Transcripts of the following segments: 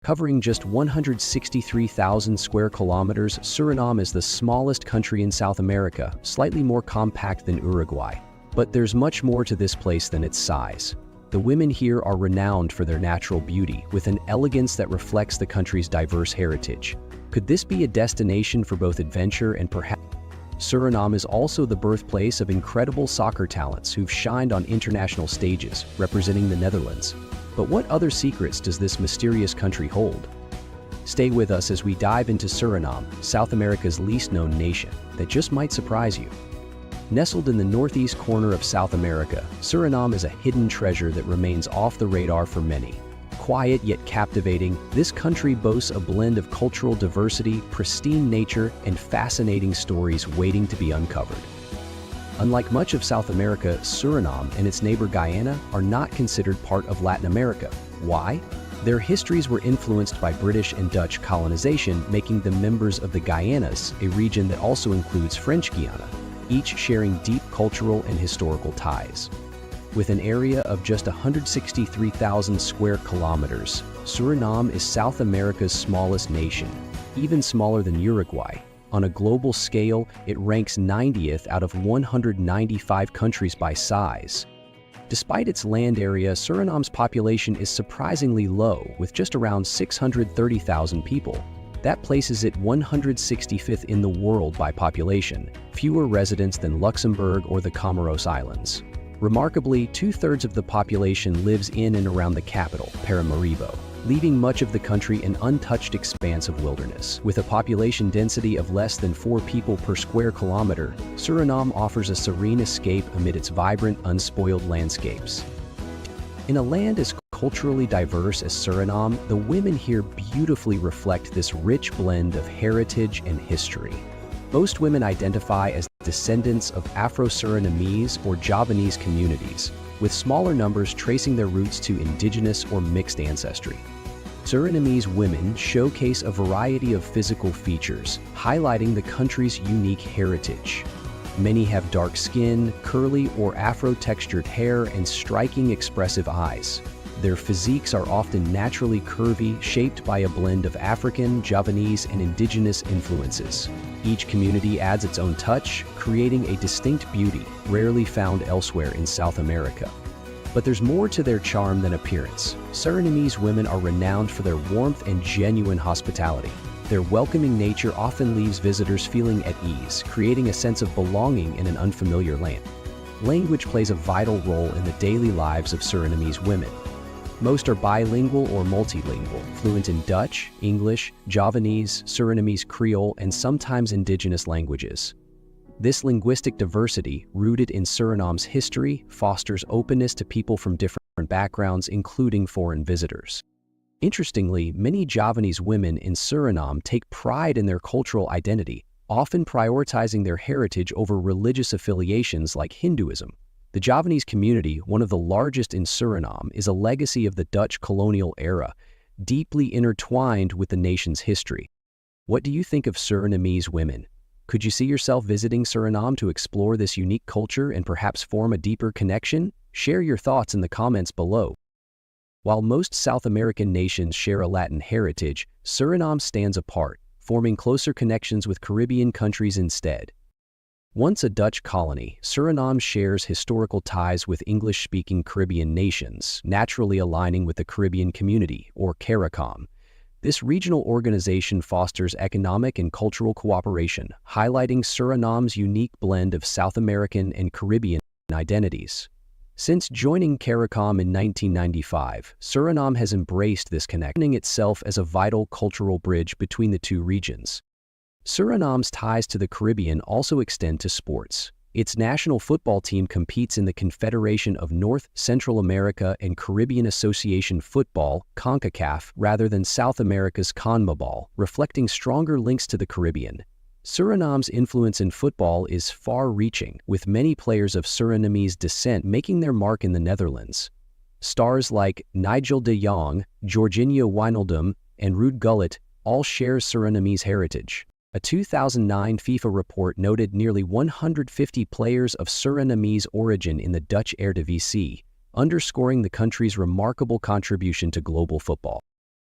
Covering just 163,000 square kilometers, Suriname is the smallest country in South America, slightly more compact than Uruguay. But there's much more to this place than its size. The women here are renowned for their natural beauty, with an elegance that reflects the country's diverse heritage. Could this be a destination for both adventure and perhaps... Suriname is also the birthplace of incredible soccer talents who've shined on international stages, representing the Netherlands. But what other secrets does this mysterious country hold? Stay with us as we dive into Suriname, South America's least known nation, that just might surprise you. Nestled in the northeast corner of South America, Suriname is a hidden treasure that remains off the radar for many. Quiet yet captivating, this country boasts a blend of cultural diversity, pristine nature, and fascinating stories waiting to be uncovered. Unlike much of South America, Suriname and its neighbor Guyana are not considered part of Latin America. Why? Their histories were influenced by British and Dutch colonization, making them members of the Guyanas, a region that also includes French Guiana, each sharing deep cultural and historical ties. With an area of just 163,000 square kilometers, Suriname is South America's smallest nation, even smaller than Uruguay. On a global scale, it ranks 90th out of 195 countries by size. Despite its land area, Suriname's population is surprisingly low, with just around 630,000 people. That places it 165th in the world by population, fewer residents than Luxembourg or the Comoros Islands. Remarkably, 2/3 of the population lives in and around the capital, Paramaribo, leaving much of the country an untouched expanse of wilderness. With a population density of less than 4 people per square kilometer, Suriname offers a serene escape amid its vibrant, unspoiled landscapes. In a land as culturally diverse as Suriname, the women here beautifully reflect this rich blend of heritage and history. Most women identify as descendants of Afro-Surinamese or Javanese communities, with smaller numbers tracing their roots to indigenous or mixed ancestry. Surinamese women showcase a variety of physical features, highlighting the country's unique heritage. Many have dark skin, curly or afro-textured hair, and striking expressive eyes. Their physiques are often naturally curvy, shaped by a blend of African, Javanese, and indigenous influences. Each community adds its own touch, creating a distinct beauty rarely found elsewhere in South America. But there's more to their charm than appearance. Surinamese women are renowned for their warmth and genuine hospitality. Their welcoming nature often leaves visitors feeling at ease, creating a sense of belonging in an unfamiliar land. Language plays a vital role in the daily lives of Surinamese women. Most are bilingual or multilingual, fluent in Dutch, English, Javanese, Surinamese Creole, and sometimes indigenous languages. This linguistic diversity, rooted in Suriname's history, fosters openness to people from different backgrounds, including foreign visitors. Interestingly, many Javanese women in Suriname take pride in their cultural identity, often prioritizing their heritage over religious affiliations like Hinduism. The Javanese community, one of the largest in Suriname, is a legacy of the Dutch colonial era, deeply intertwined with the nation's history. What do you think of Surinamese women? Could you see yourself visiting Suriname to explore this unique culture and perhaps form a deeper connection? Share your thoughts in the comments below. While most South American nations share a Latin heritage, Suriname stands apart, forming closer connections with Caribbean countries instead. Once a Dutch colony, Suriname shares historical ties with English-speaking Caribbean nations, naturally aligning with the Caribbean Community, or CARICOM. This regional organization fosters economic and cultural cooperation, highlighting Suriname's unique blend of South American and Caribbean identities. Since joining CARICOM in 1995, Suriname has embraced this connection itself as a vital cultural bridge between the two regions. Suriname's ties to the Caribbean also extend to sports. Its national football team competes in the Confederation of North, Central America and Caribbean Association Football, CONCACAF, rather than South America's CONMEBOL, reflecting stronger links to the Caribbean. Suriname's influence in football is far-reaching, with many players of Surinamese descent making their mark in the Netherlands. Stars like Nigel de Jong, Jorginho Wijnaldum, and Ruud Gullit all share Surinamese heritage. A 2009 FIFA report noted nearly 150 players of Surinamese origin in the Dutch Eredivisie, underscoring the country's remarkable contribution to global football.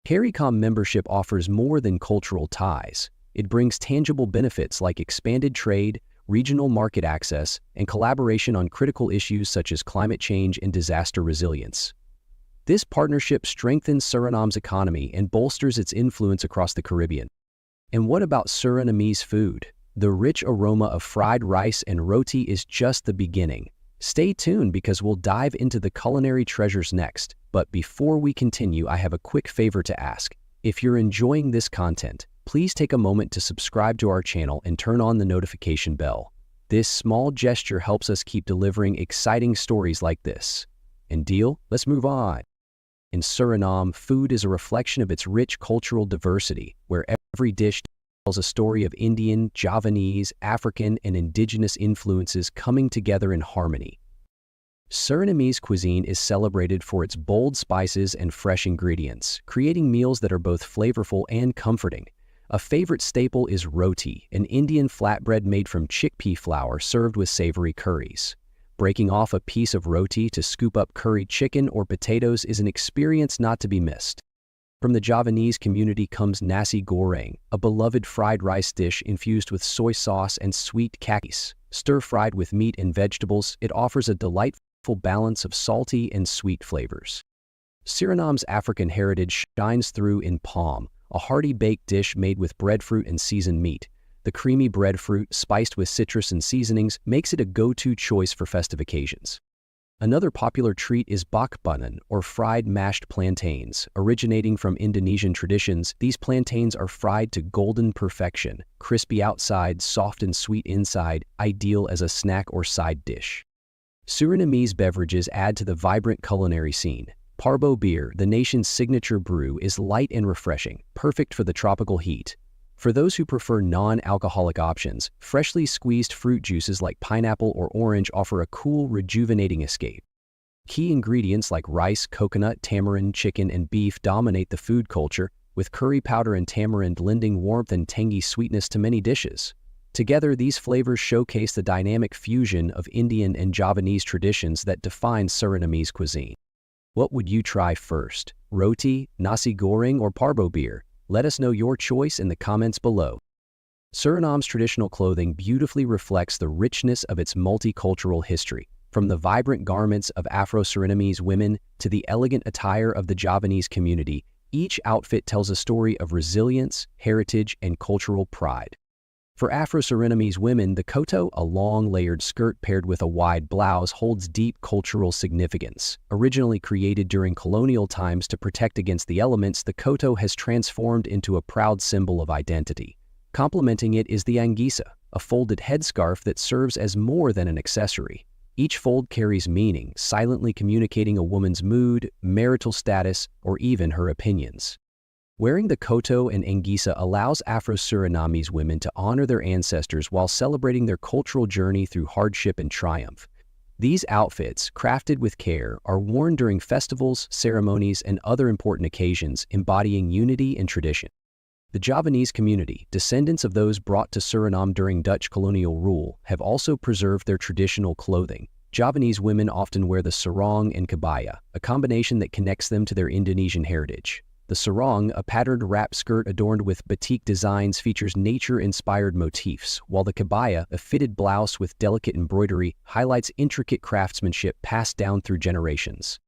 CARICOM membership offers more than cultural ties. It brings tangible benefits like expanded trade, regional market access, and collaboration on critical issues such as climate change and disaster resilience. This partnership strengthens Suriname's economy and bolsters its influence across the Caribbean. And what about Surinamese food? The rich aroma of fried rice and roti is just the beginning. Stay tuned because we'll dive into the culinary treasures next. But before we continue, I have a quick favor to ask. If you're enjoying this content, please take a moment to subscribe to our channel and turn on the notification bell. This small gesture helps us keep delivering exciting stories like this. And deal? Let's move on. In Suriname, food is a reflection of its rich cultural diversity, where every dish tells a story of Indian, Javanese, African, and indigenous influences coming together in harmony. Surinamese cuisine is celebrated for its bold spices and fresh ingredients, creating meals that are both flavorful and comforting. A favorite staple is roti, an Indian flatbread made from chickpea flour served with savory curries. Breaking off a piece of roti to scoop up curried chicken or potatoes is an experience not to be missed. From the Javanese community comes nasi goreng, a beloved fried rice dish infused with soy sauce and sweet kakis. Stir-fried with meat and vegetables, it offers a delightful balance of salty and sweet flavors. Suriname's African heritage shines through in palm, a hearty baked dish made with breadfruit and seasoned meat. The creamy breadfruit, spiced with citrus and seasonings, makes it a go-to choice for festive occasions. Another popular treat is bakbanan, or fried mashed plantains. Originating from Indonesian traditions, these plantains are fried to golden perfection, crispy outside, soft and sweet inside, ideal as a snack or side dish. Surinamese beverages add to the vibrant culinary scene. Parbo beer, the nation's signature brew, is light and refreshing, perfect for the tropical heat. For those who prefer non-alcoholic options, freshly squeezed fruit juices like pineapple or orange offer a cool, rejuvenating escape. Key ingredients like rice, coconut, tamarind, chicken, and beef dominate the food culture, with curry powder and tamarind lending warmth and tangy sweetness to many dishes. Together, these flavors showcase the dynamic fusion of Indian and Javanese traditions that define Surinamese cuisine. What would you try first? Roti, nasi goreng, or parbo beer? Let us know your choice in the comments below. Suriname's traditional clothing beautifully reflects the richness of its multicultural history, from the vibrant garments of Afro-Surinamese women to the elegant attire of the Javanese community. Each outfit tells a story of resilience, heritage, and cultural pride. For Afro-Surinamese women, the koto, a long layered skirt paired with a wide blouse, holds deep cultural significance. Originally created during colonial times to protect against the elements, the koto has transformed into a proud symbol of identity. Complementing it is the angisa, a folded headscarf that serves as more than an accessory. Each fold carries meaning, silently communicating a woman's mood, marital status, or even her opinions. Wearing the koto and angisa allows Afro-Surinamese women to honor their ancestors while celebrating their cultural journey through hardship and triumph. These outfits, crafted with care, are worn during festivals, ceremonies, and other important occasions, embodying unity and tradition. The Javanese community, descendants of those brought to Suriname during Dutch colonial rule, have also preserved their traditional clothing. Javanese women often wear the sarong and kebaya, a combination that connects them to their Indonesian heritage. The sarong, a patterned wrap skirt adorned with batik designs, features nature-inspired motifs, while the kebaya, a fitted blouse with delicate embroidery, highlights intricate craftsmanship passed down through generations.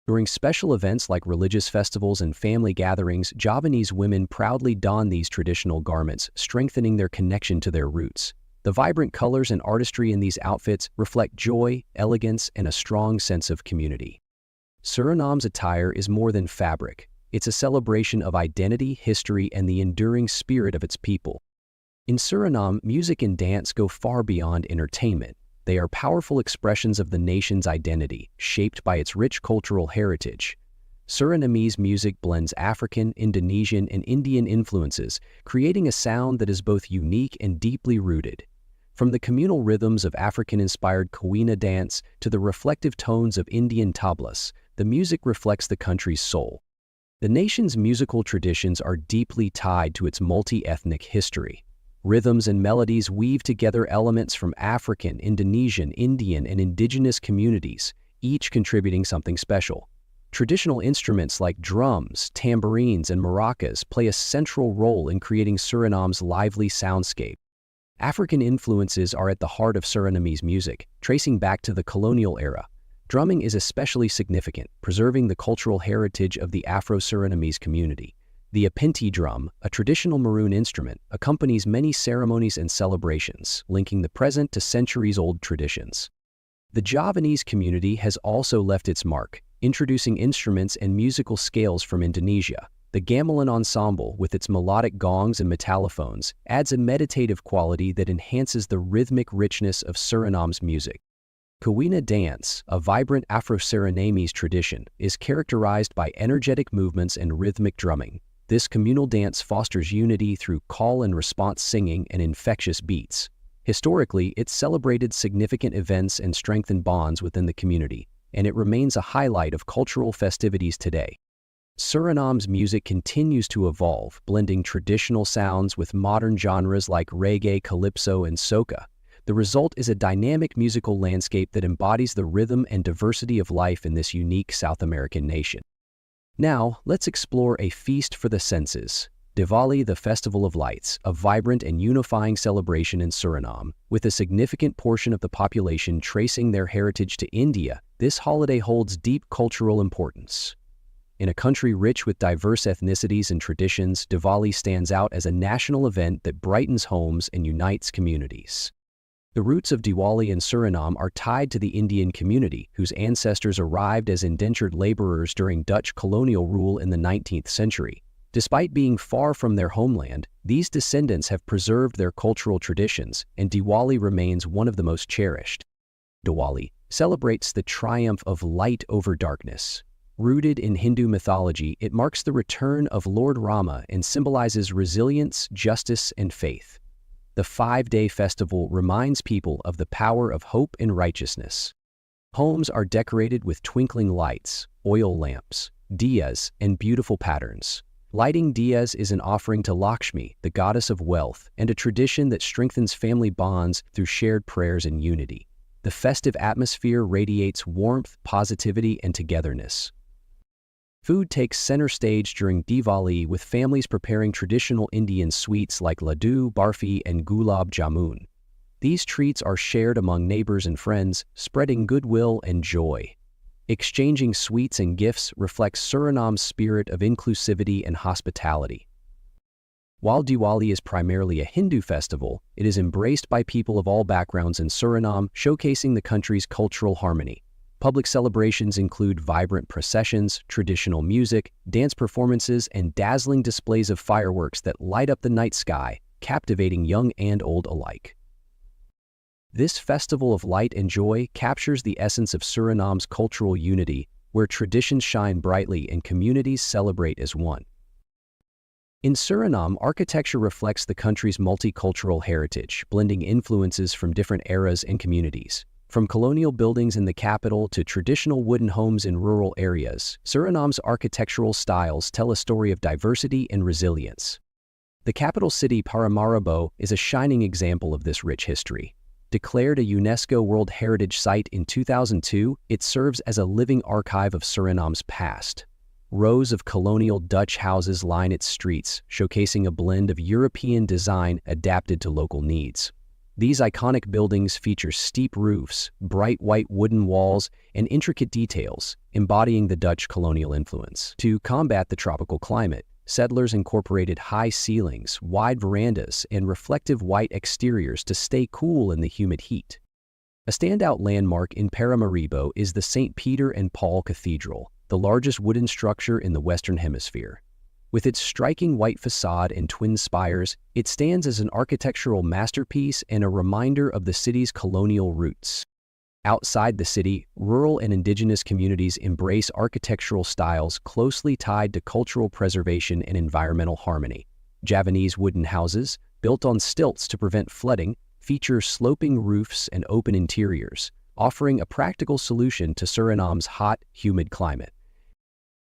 During special events like religious festivals and family gatherings, Javanese women proudly don these traditional garments, strengthening their connection to their roots. The vibrant colors and artistry in these outfits reflect joy, elegance, and a strong sense of community. Suriname's attire is more than fabric. It's a celebration of identity, history, and the enduring spirit of its people. In Suriname, music and dance go far beyond entertainment. They are powerful expressions of the nation's identity, shaped by its rich cultural heritage. Surinamese music blends African, Indonesian, and Indian influences, creating a sound that is both unique and deeply rooted. From the communal rhythms of African-inspired Kuina dance to the reflective tones of Indian tablas, the music reflects the country's soul. The nation's musical traditions are deeply tied to its multi-ethnic history. Rhythms and melodies weave together elements from African, Indonesian, Indian, and indigenous communities, each contributing something special. Traditional instruments like drums, tambourines, and maracas play a central role in creating Suriname's lively soundscape. African influences are at the heart of Surinamese music, tracing back to the colonial era. Drumming is especially significant, preserving the cultural heritage of the Afro-Surinamese community. The apinti drum, a traditional maroon instrument, accompanies many ceremonies and celebrations, linking the present to centuries-old traditions. The Javanese community has also left its mark, introducing instruments and musical scales from Indonesia. The gamelan ensemble, with its melodic gongs and metallophones, adds a meditative quality that enhances the rhythmic richness of Suriname's music. Cuisine dance, a vibrant Afro-Surinamese tradition, is characterized by energetic movements and rhythmic drumming. This communal dance fosters unity through call and response singing and infectious beats. Historically, it celebrated significant events and strengthened bonds within the community, and it remains a highlight of cultural festivities today. Suriname's music continues to evolve, blending traditional sounds with modern genres like reggae, calypso, and soca. The result is a dynamic musical landscape that embodies the rhythm and diversity of life in this unique South American nation. Now, let's explore a feast for the senses. Diwali, the Festival of Lights, a vibrant and unifying celebration in Suriname. With a significant portion of the population tracing their heritage to India, this holiday holds deep cultural importance. In a country rich with diverse ethnicities and traditions, Diwali stands out as a national event that brightens homes and unites communities. The roots of Diwali in Suriname are tied to the Indian community, whose ancestors arrived as indentured laborers during Dutch colonial rule in the 19th century. Despite being far from their homeland, these descendants have preserved their cultural traditions, and Diwali remains one of the most cherished. Diwali celebrates the triumph of light over darkness. Rooted in Hindu mythology, it marks the return of Lord Rama and symbolizes resilience, justice, and faith. The 5-day festival reminds people of the power of hope and righteousness. Homes are decorated with twinkling lights, oil lamps, diyas, and beautiful patterns. Lighting diyas is an offering to Lakshmi, the goddess of wealth, and a tradition that strengthens family bonds through shared prayers and unity. The festive atmosphere radiates warmth, positivity, and togetherness. Food takes center stage during Diwali, with families preparing traditional Indian sweets like laddu, barfi, and gulab jamun. These treats are shared among neighbors and friends, spreading goodwill and joy. Exchanging sweets and gifts reflects Suriname's spirit of inclusivity and hospitality. While Diwali is primarily a Hindu festival, it is embraced by people of all backgrounds in Suriname, showcasing the country's cultural harmony. Public celebrations include vibrant processions, traditional music, dance performances, and dazzling displays of fireworks that light up the night sky, captivating young and old alike. This festival of light and joy captures the essence of Suriname's cultural unity, where traditions shine brightly and communities celebrate as one. In Suriname, architecture reflects the country's multicultural heritage, blending influences from different eras and communities. From colonial buildings in the capital to traditional wooden homes in rural areas, Suriname's architectural styles tell a story of diversity and resilience. The capital city, Paramaribo, is a shining example of this rich history. Declared a UNESCO World Heritage Site in 2002, it serves as a living archive of Suriname's past. Rows of colonial Dutch houses line its streets, showcasing a blend of European design adapted to local needs. These iconic buildings feature steep roofs, bright white wooden walls, and intricate details, embodying the Dutch colonial influence. To combat the tropical climate, settlers incorporated high ceilings, wide verandas, and reflective white exteriors to stay cool in the humid heat. A standout landmark in Paramaribo is the St. Peter and Paul Cathedral, the largest wooden structure in the Western Hemisphere. With its striking white facade and twin spires, it stands as an architectural masterpiece and a reminder of the city's colonial roots. Outside the city, rural and indigenous communities embrace architectural styles closely tied to cultural preservation and environmental harmony. Javanese wooden houses, built on stilts to prevent flooding, feature sloping roofs and open interiors, offering a practical solution to Suriname's hot, humid climate.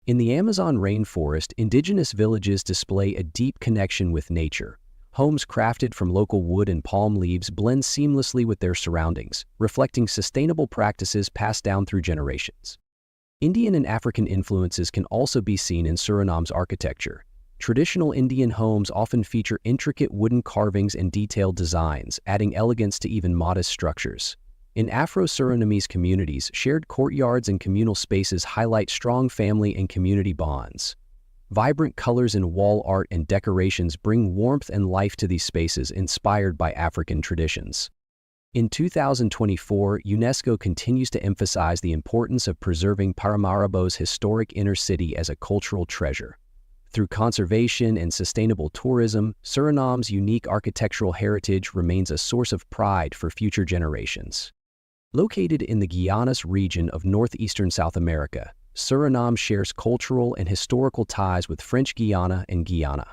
In the Amazon rainforest, indigenous villages display a deep connection with nature. Homes crafted from local wood and palm leaves blend seamlessly with their surroundings, reflecting sustainable practices passed down through generations. Indian and African influences can also be seen in Suriname's architecture. Traditional Indian homes often feature intricate wooden carvings and detailed designs, adding elegance to even modest structures. In Afro-Surinamese communities, shared courtyards and communal spaces highlight strong family and community bonds. Vibrant colors in wall art and decorations bring warmth and life to these spaces inspired by African traditions. In 2024, UNESCO continues to emphasize the importance of preserving Paramaribo's historic inner city as a cultural treasure. Through conservation and sustainable tourism, Suriname's unique architectural heritage remains a source of pride for future generations. Located in the Guianas region of northeastern South America, Suriname shares cultural and historical ties with French Guiana and Guyana.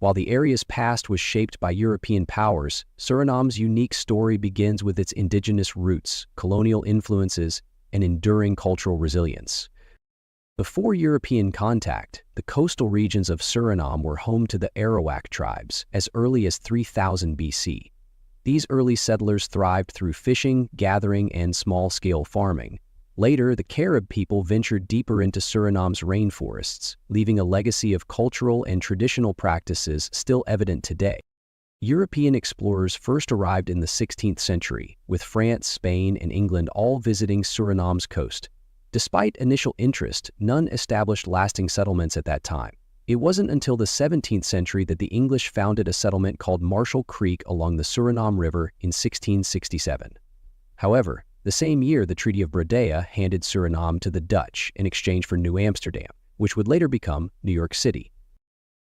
While the area's past was shaped by European powers, Suriname's unique story begins with its indigenous roots, colonial influences, and enduring cultural resilience. Before European contact, the coastal regions of Suriname were home to the Arawak tribes as early as 3000 BC. These early settlers thrived through fishing, gathering, and small-scale farming. Later, the Carib people ventured deeper into Suriname's rainforests, leaving a legacy of cultural and traditional practices still evident today. European explorers first arrived in the 16th century, with France, Spain, and England all visiting Suriname's coast. Despite initial interest, none established lasting settlements at that time. It wasn't until the 17th century that the English founded a settlement called Marshall Creek along the Suriname River in 1667. However, the same year, the Treaty of Breda handed Suriname to the Dutch in exchange for New Amsterdam, which would later become New York City.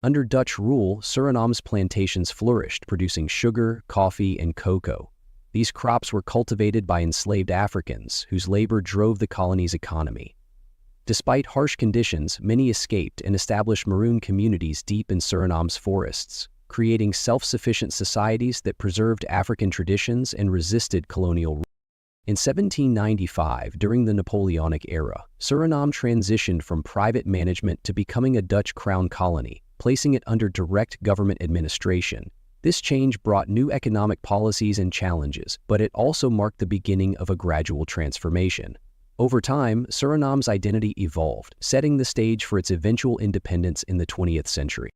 Under Dutch rule, Suriname's plantations flourished, producing sugar, coffee, and cocoa. These crops were cultivated by enslaved Africans, whose labor drove the colony's economy. Despite harsh conditions, many escaped and established maroon communities deep in Suriname's forests, creating self-sufficient societies that preserved African traditions and resisted colonial rule. In 1795, during the Napoleonic era, Suriname transitioned from private management to becoming a Dutch crown colony, placing it under direct government administration. This change brought new economic policies and challenges, but it also marked the beginning of a gradual transformation. Over time, Suriname's identity evolved, setting the stage for its eventual independence in the 20th century.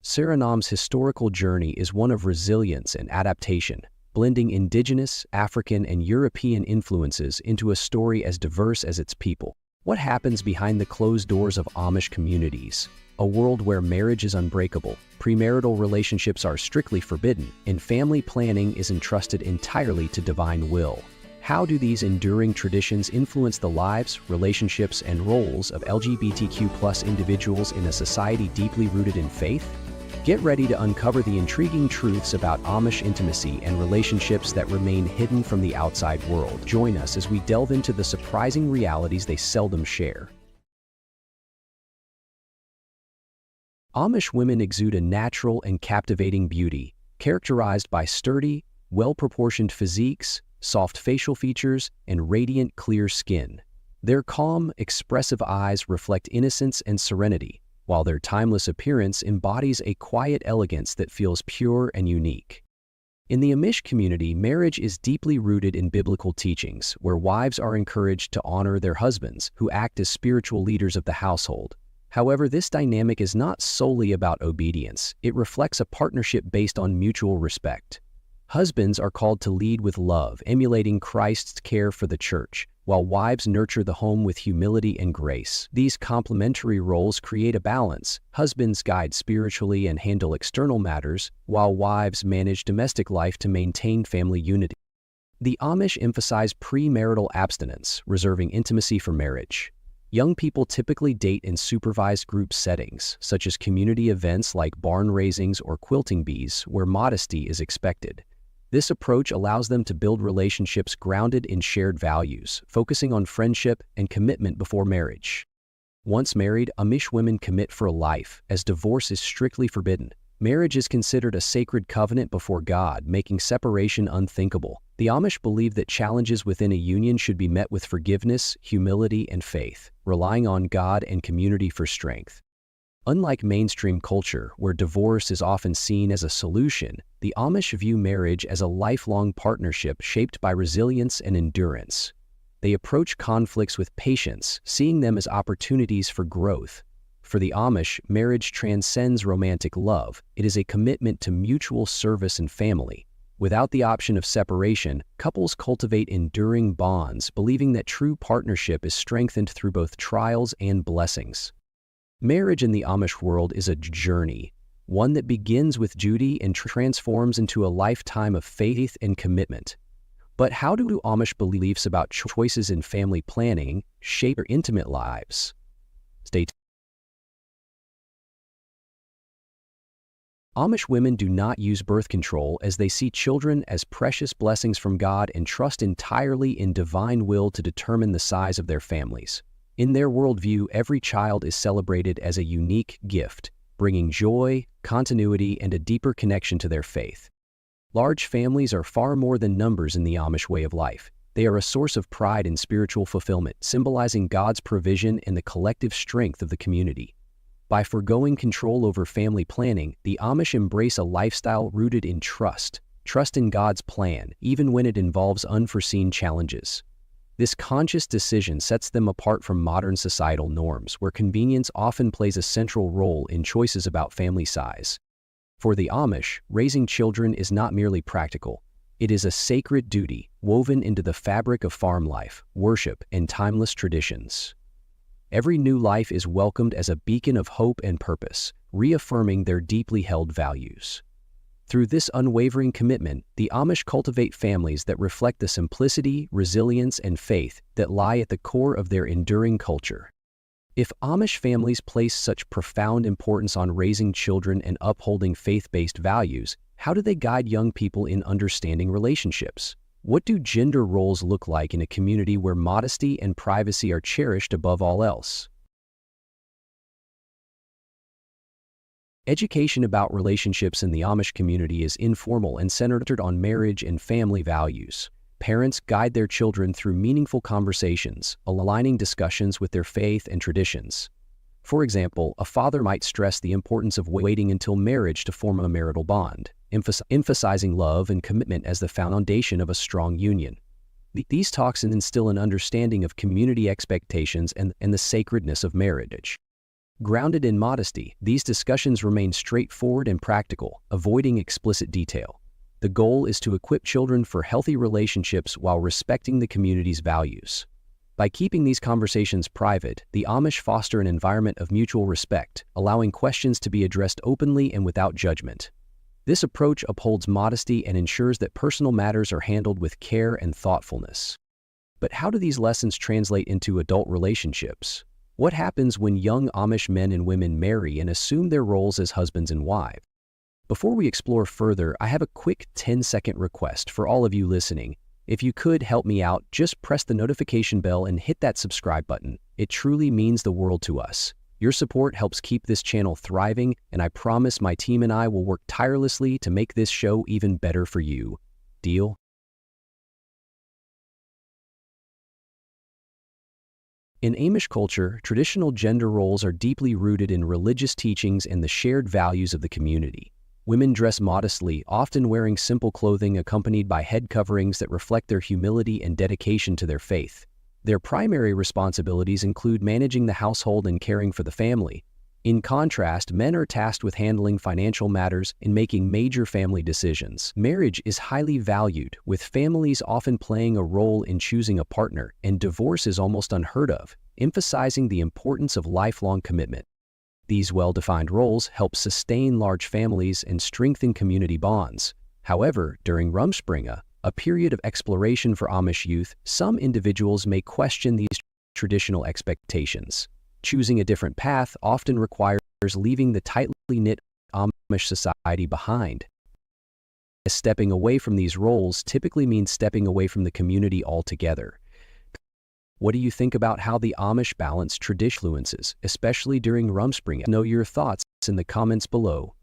Suriname's historical journey is one of resilience and adaptation, blending indigenous, African, and European influences into a story as diverse as its people. What happens behind the closed doors of Amish communities? A world where marriage is unbreakable, premarital relationships are strictly forbidden, and family planning is entrusted entirely to divine will. How do these enduring traditions influence the lives, relationships, and roles of LGBTQ+ individuals in a society deeply rooted in faith? Get ready to uncover the intriguing truths about Amish intimacy and relationships that remain hidden from the outside world. Join us as we delve into the surprising realities they seldom share. Amish women exude a natural and captivating beauty, characterized by sturdy, well-proportioned physiques, soft facial features, and radiant, clear skin. Their calm, expressive eyes reflect innocence and serenity, while their timeless appearance embodies a quiet elegance that feels pure and unique. In the Amish community, marriage is deeply rooted in biblical teachings, where wives are encouraged to honor their husbands, who act as spiritual leaders of the household. However, this dynamic is not solely about obedience. It reflects a partnership based on mutual respect. Husbands are called to lead with love, emulating Christ's care for the church, while wives nurture the home with humility and grace. These complementary roles create a balance. Husbands guide spiritually and handle external matters, while wives manage domestic life to maintain family unity. The Amish emphasize premarital abstinence, reserving intimacy for marriage. Young people typically date in supervised group settings, such as community events like barn raisings or quilting bees, where modesty is expected. This approach allows them to build relationships grounded in shared values, focusing on friendship and commitment before marriage. Once married, Amish women commit for life, as divorce is strictly forbidden. Marriage is considered a sacred covenant before God, making separation unthinkable. The Amish believe that challenges within a union should be met with forgiveness, humility, and faith, relying on God and community for strength. Unlike mainstream culture, where divorce is often seen as a solution, the Amish view marriage as a lifelong partnership shaped by resilience and endurance. They approach conflicts with patience, seeing them as opportunities for growth. For the Amish, marriage transcends romantic love. It is a commitment to mutual service and family. Without the option of separation, couples cultivate enduring bonds, believing that true partnership is strengthened through both trials and blessings. Marriage in the Amish world is a journey, one that begins with duty and transforms into a lifetime of faith and commitment. But how do Amish beliefs about choices in family planning shape their intimate lives? Stay tuned. Amish women do not use birth control as they see children as precious blessings from God and trust entirely in divine will to determine the size of their families. In their worldview, every child is celebrated as a unique gift, bringing joy, continuity, and a deeper connection to their faith. Large families are far more than numbers in the Amish way of life. They are a source of pride and spiritual fulfillment, symbolizing God's provision and the collective strength of the community. By forgoing control over family planning, the Amish embrace a lifestyle rooted in trust in God's plan, even when it involves unforeseen challenges. This conscious decision sets them apart from modern societal norms, where convenience often plays a central role in choices about family size. For the Amish, raising children is not merely practical. It is a sacred duty woven into the fabric of farm life, worship, and timeless traditions. Every new life is welcomed as a beacon of hope and purpose, reaffirming their deeply held values. Through this unwavering commitment, the Amish cultivate families that reflect the simplicity, resilience, and faith that lie at the core of their enduring culture. If Amish families place such profound importance on raising children and upholding faith-based values, how do they guide young people in understanding relationships? What do gender roles look like in a community where modesty and privacy are cherished above all else? Education about relationships in the Amish community is informal and centered on marriage and family values. Parents guide their children through meaningful conversations, aligning discussions with their faith and traditions. For example, a father might stress the importance of waiting until marriage to form a marital bond, emphasizing love and commitment as the foundation of a strong union. These talks instill an understanding of community expectations and the sacredness of marriage. Grounded in modesty, these discussions remain straightforward and practical, avoiding explicit detail. The goal is to equip children for healthy relationships while respecting the community's values. By keeping these conversations private, the Amish foster an environment of mutual respect, allowing questions to be addressed openly and without judgment. This approach upholds modesty and ensures that personal matters are handled with care and thoughtfulness. But how do these lessons translate into adult relationships? What happens when young Amish men and women marry and assume their roles as husbands and wives? Before we explore further, I have a quick 10-second request for all of you listening. If you could help me out, just press the notification bell and hit that subscribe button. It truly means the world to us. Your support helps keep this channel thriving, and I promise my team and I will work tirelessly to make this show even better for you. Deal? In Amish culture, traditional gender roles are deeply rooted in religious teachings and the shared values of the community. Women dress modestly, often wearing simple clothing accompanied by head coverings that reflect their humility and dedication to their faith. Their primary responsibilities include managing the household and caring for the family. In contrast, men are tasked with handling financial matters and making major family decisions. Marriage is highly valued, with families often playing a role in choosing a partner, and divorce is almost unheard of, emphasizing the importance of lifelong commitment. These well-defined roles help sustain large families and strengthen community bonds. However, during Rumspringa, a period of exploration for Amish youth, some individuals may question these traditional expectations. Choosing a different path often requires leaving the tightly knit Amish society behind. Stepping away from these roles typically means stepping away from the community altogether. What do you think about how the Amish balance traditional influences, especially during Rumspringa? Know your thoughts in the comments below.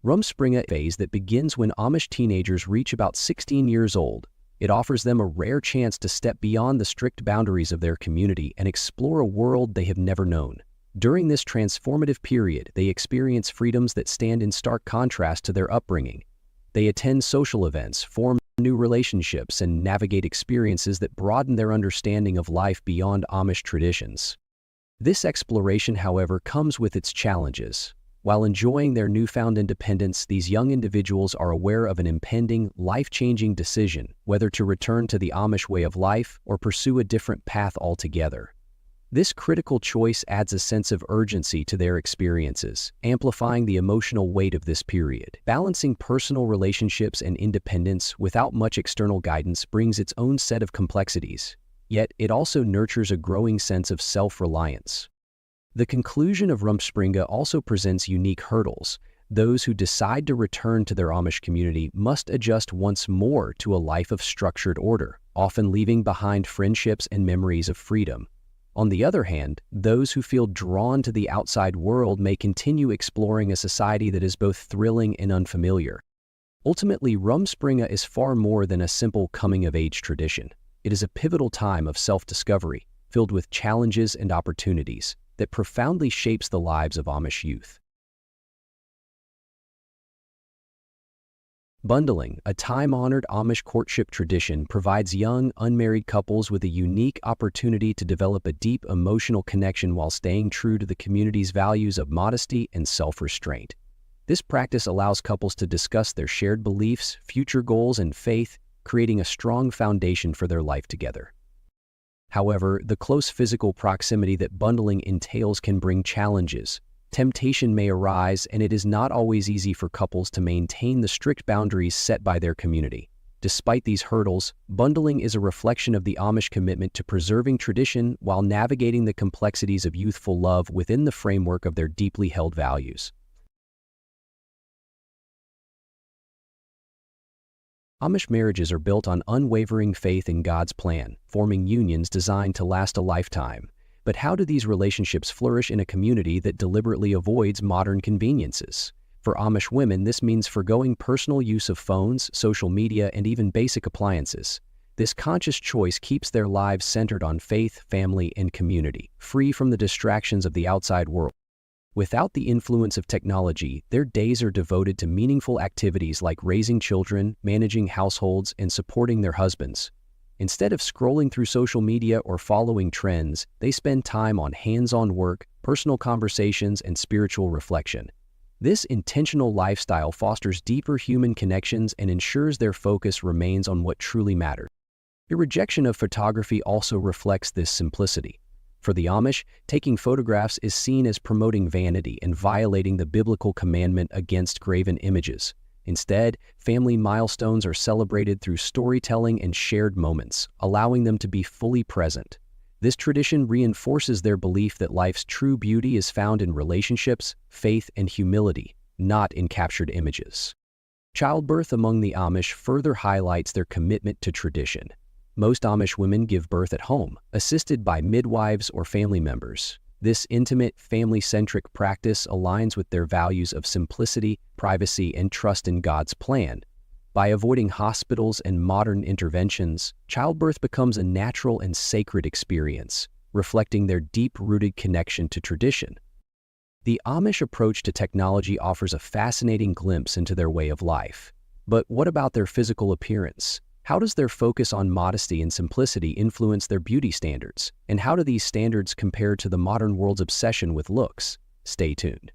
Rumspringa phase that begins when Amish teenagers reach about 16 years old. It offers them a rare chance to step beyond the strict boundaries of their community and explore a world they have never known. During this transformative period, they experience freedoms that stand in stark contrast to their upbringing. They attend social events, form new relationships and navigate experiences that broaden their understanding of life beyond Amish traditions. This exploration, however, comes with its challenges. While enjoying their newfound independence, these young individuals are aware of an impending, life-changing decision, whether to return to the Amish way of life or pursue a different path altogether. This critical choice adds a sense of urgency to their experiences, amplifying the emotional weight of this period. Balancing personal relationships and independence without much external guidance brings its own set of complexities, yet it also nurtures a growing sense of self-reliance. The conclusion of Rumspringa also presents unique hurdles. Those who decide to return to their Amish community must adjust once more to a life of structured order, often leaving behind friendships and memories of freedom. On the other hand, those who feel drawn to the outside world may continue exploring a society that is both thrilling and unfamiliar. Ultimately, Rumspringa is far more than a simple coming-of-age tradition. It is a pivotal time of self-discovery, filled with challenges and opportunities, that profoundly shapes the lives of Amish youth. Bundling, a time-honored Amish courtship tradition, provides young, unmarried couples with a unique opportunity to develop a deep emotional connection while staying true to the community's values of modesty and self-restraint. This practice allows couples to discuss their shared beliefs, future goals, and faith, creating a strong foundation for their life together. However, the close physical proximity that bundling entails can bring challenges. Temptation may arise, and it is not always easy for couples to maintain the strict boundaries set by their community. Despite these hurdles, bundling is a reflection of the Amish commitment to preserving tradition while navigating the complexities of youthful love within the framework of their deeply held values. Amish marriages are built on unwavering faith in God's plan, forming unions designed to last a lifetime. But how do these relationships flourish in a community that deliberately avoids modern conveniences? For Amish women, this means forgoing personal use of phones, social media, and even basic appliances. This conscious choice keeps their lives centered on faith, family, and community, free from the distractions of the outside world. Without the influence of technology, their days are devoted to meaningful activities like raising children, managing households, and supporting their husbands. Instead of scrolling through social media or following trends, they spend time on hands-on work, personal conversations, and spiritual reflection. This intentional lifestyle fosters deeper human connections and ensures their focus remains on what truly matters. The rejection of photography also reflects this simplicity. For the Amish, taking photographs is seen as promoting vanity and violating the biblical commandment against graven images. Instead, family milestones are celebrated through storytelling and shared moments, allowing them to be fully present. This tradition reinforces their belief that life's true beauty is found in relationships, faith, and humility, not in captured images. Childbirth among the Amish further highlights their commitment to tradition. Most Amish women give birth at home, assisted by midwives or family members. This intimate, family-centric practice aligns with their values of simplicity, privacy, and trust in God's plan. By avoiding hospitals and modern interventions, childbirth becomes a natural and sacred experience, reflecting their deep-rooted connection to tradition. The Amish approach to technology offers a fascinating glimpse into their way of life. But what about their physical appearance? How does their focus on modesty and simplicity influence their beauty standards? And how do these standards compare to the modern world's obsession with looks? Stay tuned.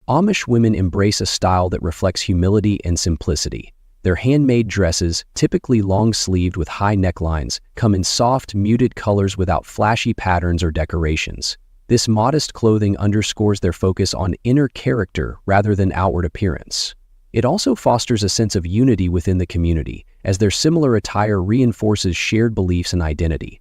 Amish women embrace a style that reflects humility and simplicity. Their handmade dresses, typically long-sleeved with high necklines, come in soft, muted colors without flashy patterns or decorations. This modest clothing underscores their focus on inner character rather than outward appearance. It also fosters a sense of unity within the community, as their similar attire reinforces shared beliefs and identity.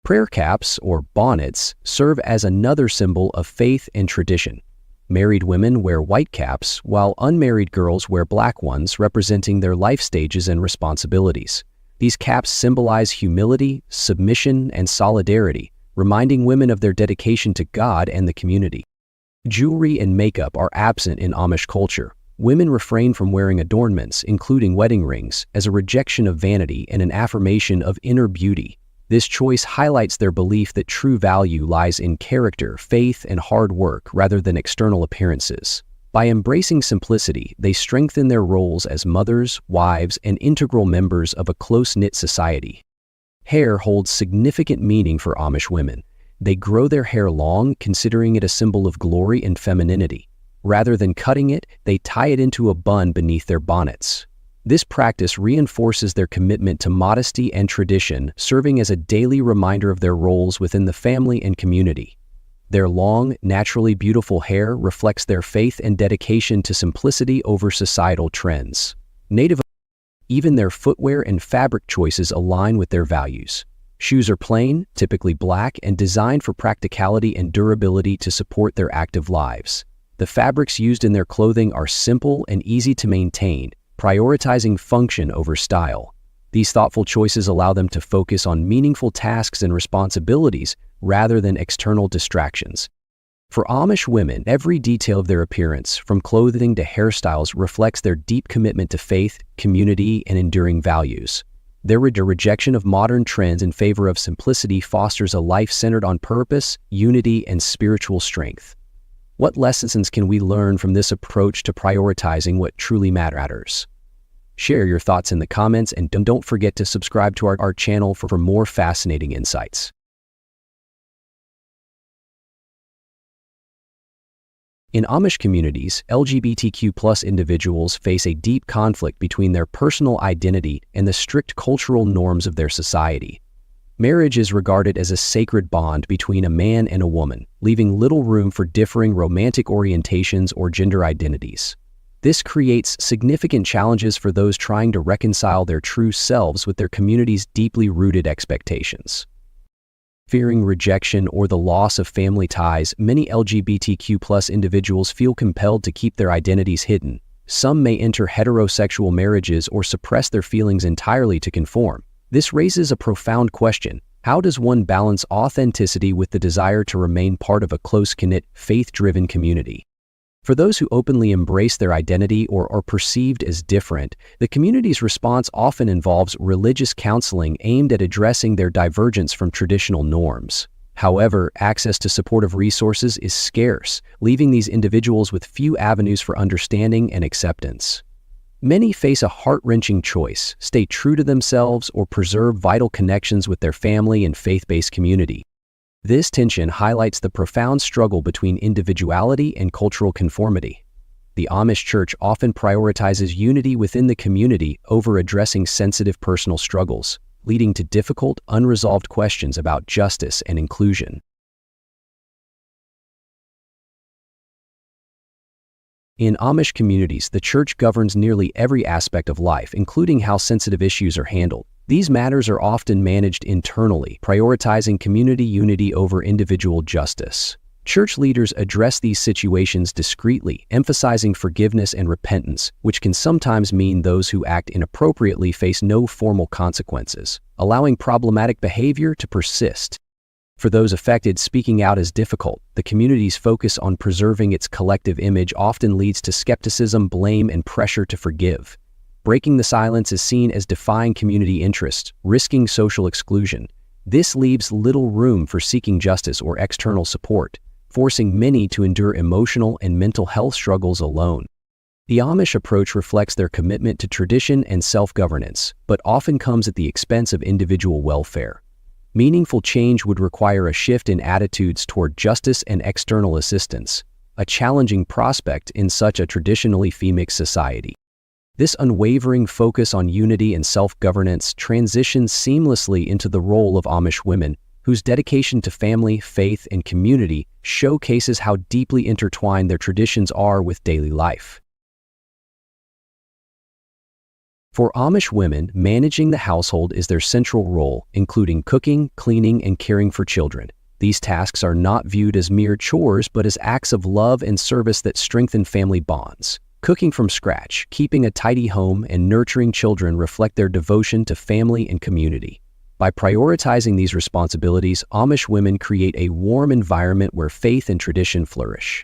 Prayer caps, or bonnets, serve as another symbol of faith and tradition. Married women wear white caps, while unmarried girls wear black ones, representing their life stages and responsibilities. These caps symbolize humility, submission, and solidarity, reminding women of their dedication to God and the community. Jewelry and makeup are absent in Amish culture. Women refrain from wearing adornments, including wedding rings, as a rejection of vanity and an affirmation of inner beauty. This choice highlights their belief that true value lies in character, faith, and hard work rather than external appearances. By embracing simplicity, they strengthen their roles as mothers, wives, and integral members of a close-knit society. Hair holds significant meaning for Amish women. They grow their hair long, considering it a symbol of glory and femininity. Rather than cutting it, they tie it into a bun beneath their bonnets. This practice reinforces their commitment to modesty and tradition, serving as a daily reminder of their roles within the family and community. Their long, naturally beautiful hair reflects their faith and dedication to simplicity over societal trends. Even their footwear and fabric choices align with their values. Shoes are plain, typically black, and designed for practicality and durability to support their active lives. The fabrics used in their clothing are simple and easy to maintain, prioritizing function over style. These thoughtful choices allow them to focus on meaningful tasks and responsibilities rather than external distractions. For Amish women, every detail of their appearance, from clothing to hairstyles, reflects their deep commitment to faith, community, and enduring values. Their rejection of modern trends in favor of simplicity fosters a life centered on purpose, unity, and spiritual strength. What lessons can we learn from this approach to prioritizing what truly matters? Share your thoughts in the comments, and don't forget to subscribe to our channel for more fascinating insights. In Amish communities, LGBTQ+ individuals face a deep conflict between their personal identity and the strict cultural norms of their society. Marriage is regarded as a sacred bond between a man and a woman, leaving little room for differing romantic orientations or gender identities. This creates significant challenges for those trying to reconcile their true selves with their community's deeply rooted expectations. Fearing rejection or the loss of family ties, many LGBTQ+ individuals feel compelled to keep their identities hidden. Some may enter heterosexual marriages or suppress their feelings entirely to conform. This raises a profound question: how does one balance authenticity with the desire to remain part of a close-knit, faith-driven community? For those who openly embrace their identity or are perceived as different, the community's response often involves religious counseling aimed at addressing their divergence from traditional norms. However, access to supportive resources is scarce, leaving these individuals with few avenues for understanding and acceptance. Many face a heart-wrenching choice: stay true to themselves or preserve vital connections with their family and faith-based community. This tension highlights the profound struggle between individuality and cultural conformity. The Amish Church often prioritizes unity within the community over addressing sensitive personal struggles, leading to difficult, unresolved questions about justice and inclusion. In Amish communities, the church governs nearly every aspect of life, including how sensitive issues are handled. These matters are often managed internally, prioritizing community unity over individual justice. Church leaders address these situations discreetly, emphasizing forgiveness and repentance, which can sometimes mean those who act inappropriately face no formal consequences, allowing problematic behavior to persist. For those affected, speaking out is difficult. The community's focus on preserving its collective image often leads to skepticism, blame, and pressure to forgive. Breaking the silence is seen as defying community interest, risking social exclusion. This leaves little room for seeking justice or external support, forcing many to endure emotional and mental health struggles alone. The Amish approach reflects their commitment to tradition and self-governance, but often comes at the expense of individual welfare. Meaningful change would require a shift in attitudes toward justice and external assistance, a challenging prospect in such a traditionally female society. This unwavering focus on unity and self-governance transitions seamlessly into the role of Amish women, whose dedication to family, faith, and community showcases how deeply intertwined their traditions are with daily life. For Amish women, managing the household is their central role, including cooking, cleaning, and caring for children. These tasks are not viewed as mere chores, but as acts of love and service that strengthen family bonds. Cooking from scratch, keeping a tidy home, and nurturing children reflect their devotion to family and community. By prioritizing these responsibilities, Amish women create a warm environment where faith and tradition flourish.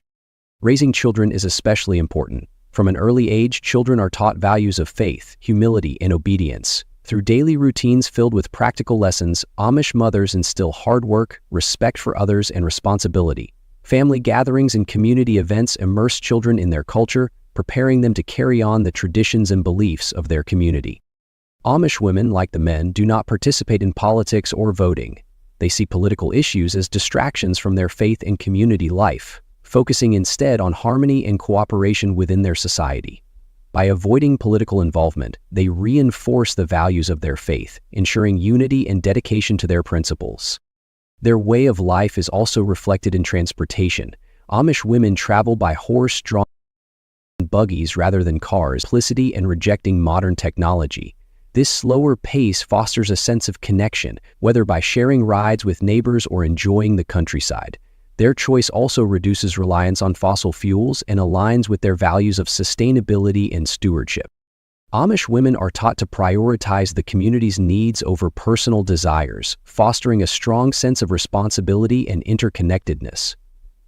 Raising children is especially important. From an early age, children are taught values of faith, humility, and obedience. Through daily routines filled with practical lessons, Amish mothers instill hard work, respect for others, and responsibility. Family gatherings and community events immerse children in their culture, preparing them to carry on the traditions and beliefs of their community. Amish women, like the men, do not participate in politics or voting. They see political issues as distractions from their faith and community life, focusing instead on harmony and cooperation within their society. By avoiding political involvement, they reinforce the values of their faith, ensuring unity and dedication to their principles. Their way of life is also reflected in transportation. Amish women travel by horse-drawn buggies rather than cars, simplicity and rejecting modern technology. This slower pace fosters a sense of connection, whether by sharing rides with neighbors or enjoying the countryside. Their choice also reduces reliance on fossil fuels and aligns with their values of sustainability and stewardship. Amish women are taught to prioritize the community's needs over personal desires, fostering a strong sense of responsibility and interconnectedness.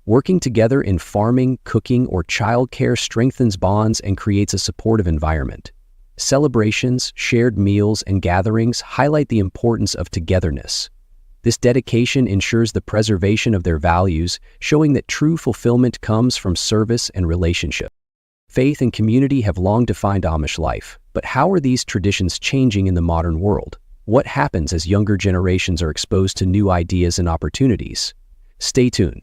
Working together in farming, cooking, or childcare strengthens bonds and creates a supportive environment. Celebrations, shared meals, and gatherings highlight the importance of togetherness. This dedication ensures the preservation of their values, showing that true fulfillment comes from service and relationship. Faith and community have long defined Amish life, but how are these traditions changing in the modern world? What happens as younger generations are exposed to new ideas and opportunities? Stay tuned.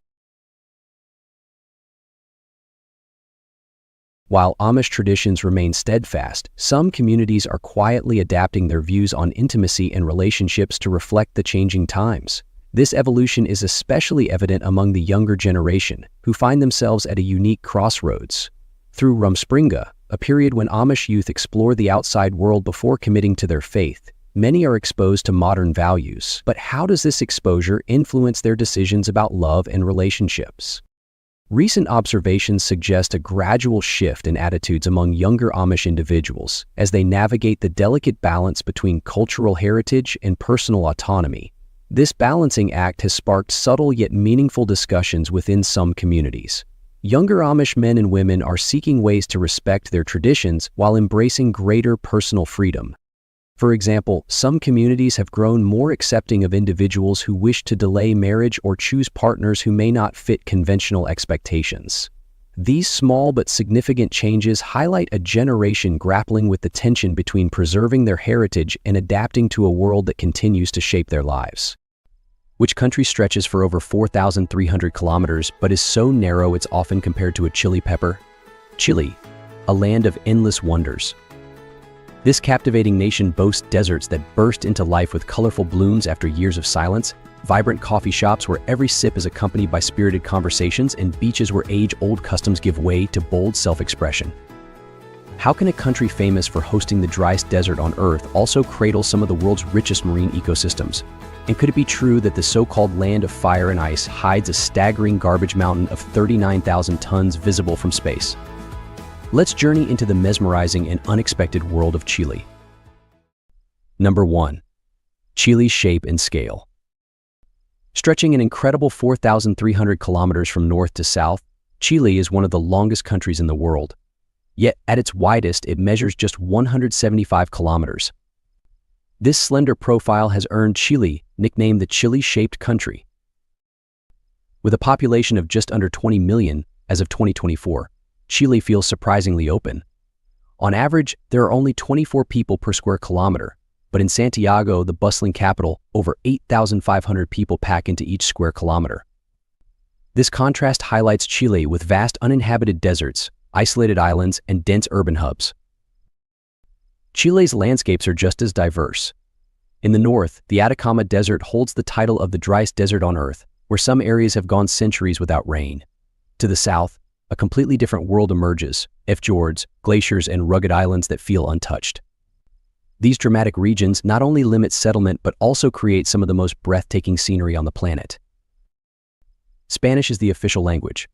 While Amish traditions remain steadfast, some communities are quietly adapting their views on intimacy and relationships to reflect the changing times. This evolution is especially evident among the younger generation, who find themselves at a unique crossroads. Through Rumspringa, a period when Amish youth explore the outside world before committing to their faith, many are exposed to modern values. But how does this exposure influence their decisions about love and relationships? Recent observations suggest a gradual shift in attitudes among younger Amish individuals as they navigate the delicate balance between cultural heritage and personal autonomy. This balancing act has sparked subtle yet meaningful discussions within some communities. Younger Amish men and women are seeking ways to respect their traditions while embracing greater personal freedom. For example, some communities have grown more accepting of individuals who wish to delay marriage or choose partners who may not fit conventional expectations. These small but significant changes highlight a generation grappling with the tension between preserving their heritage and adapting to a world that continues to shape their lives. Which country stretches for over 4,300 kilometers but is so narrow it's often compared to a chili pepper? Chile, a land of endless wonders. This captivating nation boasts deserts that burst into life with colorful blooms after years of silence, vibrant coffee shops where every sip is accompanied by spirited conversations, and beaches where age-old customs give way to bold self-expression. How can a country famous for hosting the driest desert on Earth also cradle some of the world's richest marine ecosystems? And could it be true that the so-called land of fire and ice hides a staggering garbage mountain of 39,000 tons visible from space? Let's journey into the mesmerizing and unexpected world of Chile. Number 1. Chile's shape and scale. Stretching an incredible 4,300 kilometers from north to south, Chile is one of the longest countries in the world. Yet, at its widest, it measures just 175 kilometers. This slender profile has earned Chile nicknamed the Chile-shaped country. With a population of just under 20 million as of 2024, Chile feels surprisingly open. On average, there are only 24 people per square kilometer, but in Santiago, the bustling capital, over 8,500 people pack into each square kilometer. This contrast highlights Chile with vast uninhabited deserts, isolated islands, and dense urban hubs. Chile's landscapes are just as diverse. In the north, the Atacama Desert holds the title of the driest desert on Earth, where some areas have gone centuries without rain. To the south, a completely different world emerges: fjords, glaciers, and rugged islands that feel untouched. These dramatic regions not only limit settlement but also create some of the most breathtaking scenery on the planet. Spanish is the official language.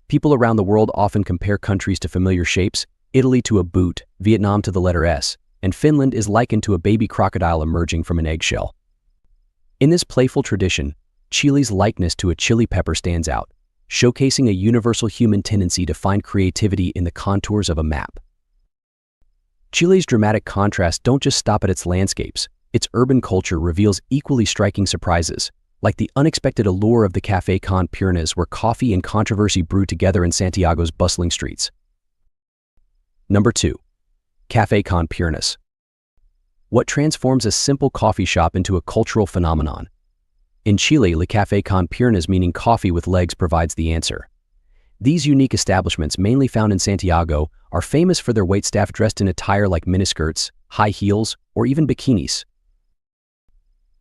People around the world often compare countries to familiar shapes: Italy to a boot, Vietnam to the letter S, and Finland is likened to a baby crocodile emerging from an eggshell. In this playful tradition, Chile's likeness to a chili pepper stands out, showcasing a universal human tendency to find creativity in the contours of a map. Chile's dramatic contrasts don't just stop at its landscapes. Its urban culture reveals equally striking surprises, like the unexpected allure of the Café con Piernas, where coffee and controversy brew together in Santiago's bustling streets. Number 2. Café con Piernas. What transforms a simple coffee shop into a cultural phenomenon? In Chile, Le Café con Piernas, meaning coffee with legs, provides the answer. These unique establishments, mainly found in Santiago, are famous for their waitstaff dressed in attire like miniskirts, high heels, or even bikinis.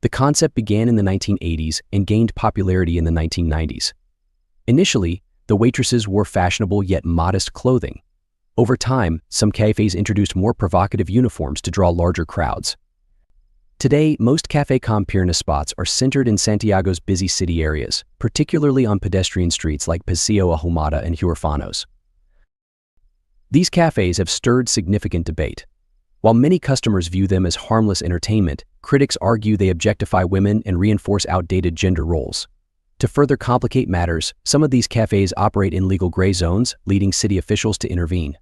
The concept began in the 1980s and gained popularity in the 1990s. Initially, the waitresses wore fashionable yet modest clothing. Over time, some cafes introduced more provocative uniforms to draw larger crowds. Today, most Café con Piernas spots are centered in Santiago's busy city areas, particularly on pedestrian streets like Paseo Ahumada and Huerfanos. These cafes have stirred significant debate. While many customers view them as harmless entertainment, critics argue they objectify women and reinforce outdated gender roles. To further complicate matters, some of these cafes operate in legal gray zones, leading city officials to intervene.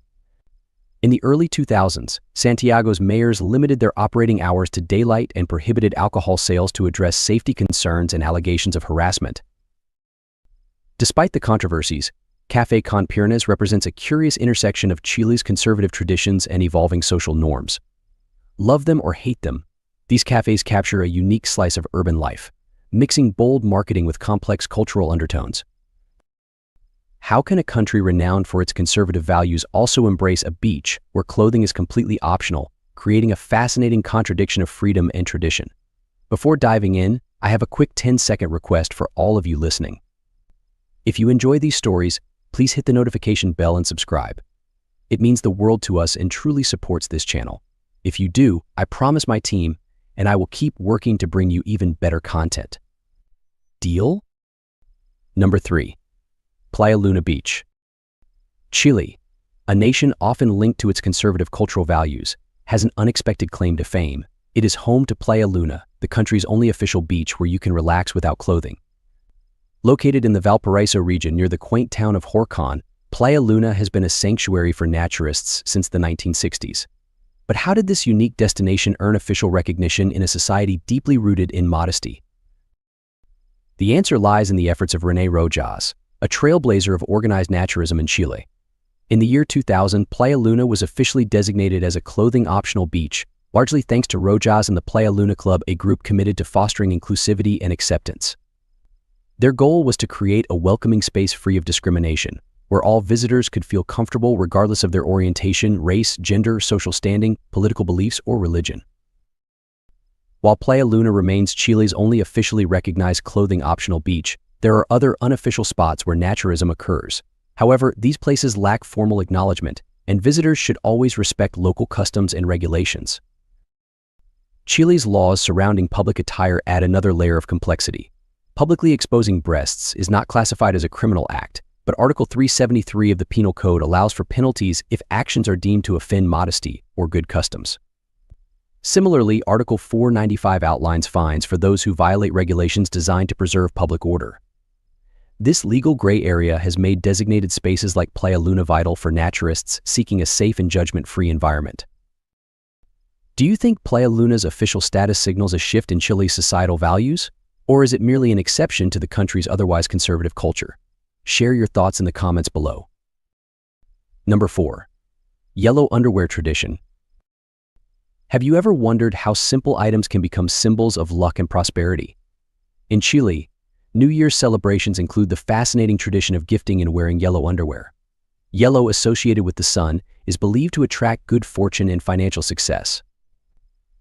In the early 2000s, Santiago's mayors limited their operating hours to daylight and prohibited alcohol sales to address safety concerns and allegations of harassment. Despite the controversies, Café con Piernas represents a curious intersection of Chile's conservative traditions and evolving social norms. Love them or hate them, these cafes capture a unique slice of urban life, mixing bold marketing with complex cultural undertones. How can a country renowned for its conservative values also embrace a beach where clothing is completely optional, creating a fascinating contradiction of freedom and tradition? Before diving in, I have a quick 10-second request for all of you listening. If you enjoy these stories, please hit the notification bell and subscribe. It means the world to us and truly supports this channel. If you do, I promise my team and I will keep working to bring you even better content. Deal? Number 3. Playa Luna Beach. Chile, a nation often linked to its conservative cultural values, has an unexpected claim to fame. It is home to Playa Luna, the country's only official beach where you can relax without clothing. Located in the Valparaiso region near the quaint town of Horcon, Playa Luna has been a sanctuary for naturists since the 1960s. But how did this unique destination earn official recognition in a society deeply rooted in modesty? The answer lies in the efforts of René Rojas, a trailblazer of organized naturism in Chile. In the year 2000, Playa Luna was officially designated as a clothing-optional beach, largely thanks to Rojas and the Playa Luna Club, a group committed to fostering inclusivity and acceptance. Their goal was to create a welcoming space free of discrimination, where all visitors could feel comfortable regardless of their orientation, race, gender, social standing, political beliefs, or religion. While Playa Luna remains Chile's only officially recognized clothing-optional beach, there are other unofficial spots where naturism occurs. However, these places lack formal acknowledgement, and visitors should always respect local customs and regulations. Chile's laws surrounding public attire add another layer of complexity. Publicly exposing breasts is not classified as a criminal act, but Article 373 of the Penal Code allows for penalties if actions are deemed to offend modesty or good customs. Similarly, Article 495 outlines fines for those who violate regulations designed to preserve public order. This legal gray area has made designated spaces like Playa Luna vital for naturists seeking a safe and judgment-free environment. Do you think Playa Luna's official status signals a shift in Chile's societal values? Or is it merely an exception to the country's otherwise conservative culture? Share your thoughts in the comments below. Number 4. Yellow underwear tradition. Have you ever wondered how simple items can become symbols of luck and prosperity? In Chile, New Year's celebrations include the fascinating tradition of gifting and wearing yellow underwear. Yellow, associated with the sun, is believed to attract good fortune and financial success.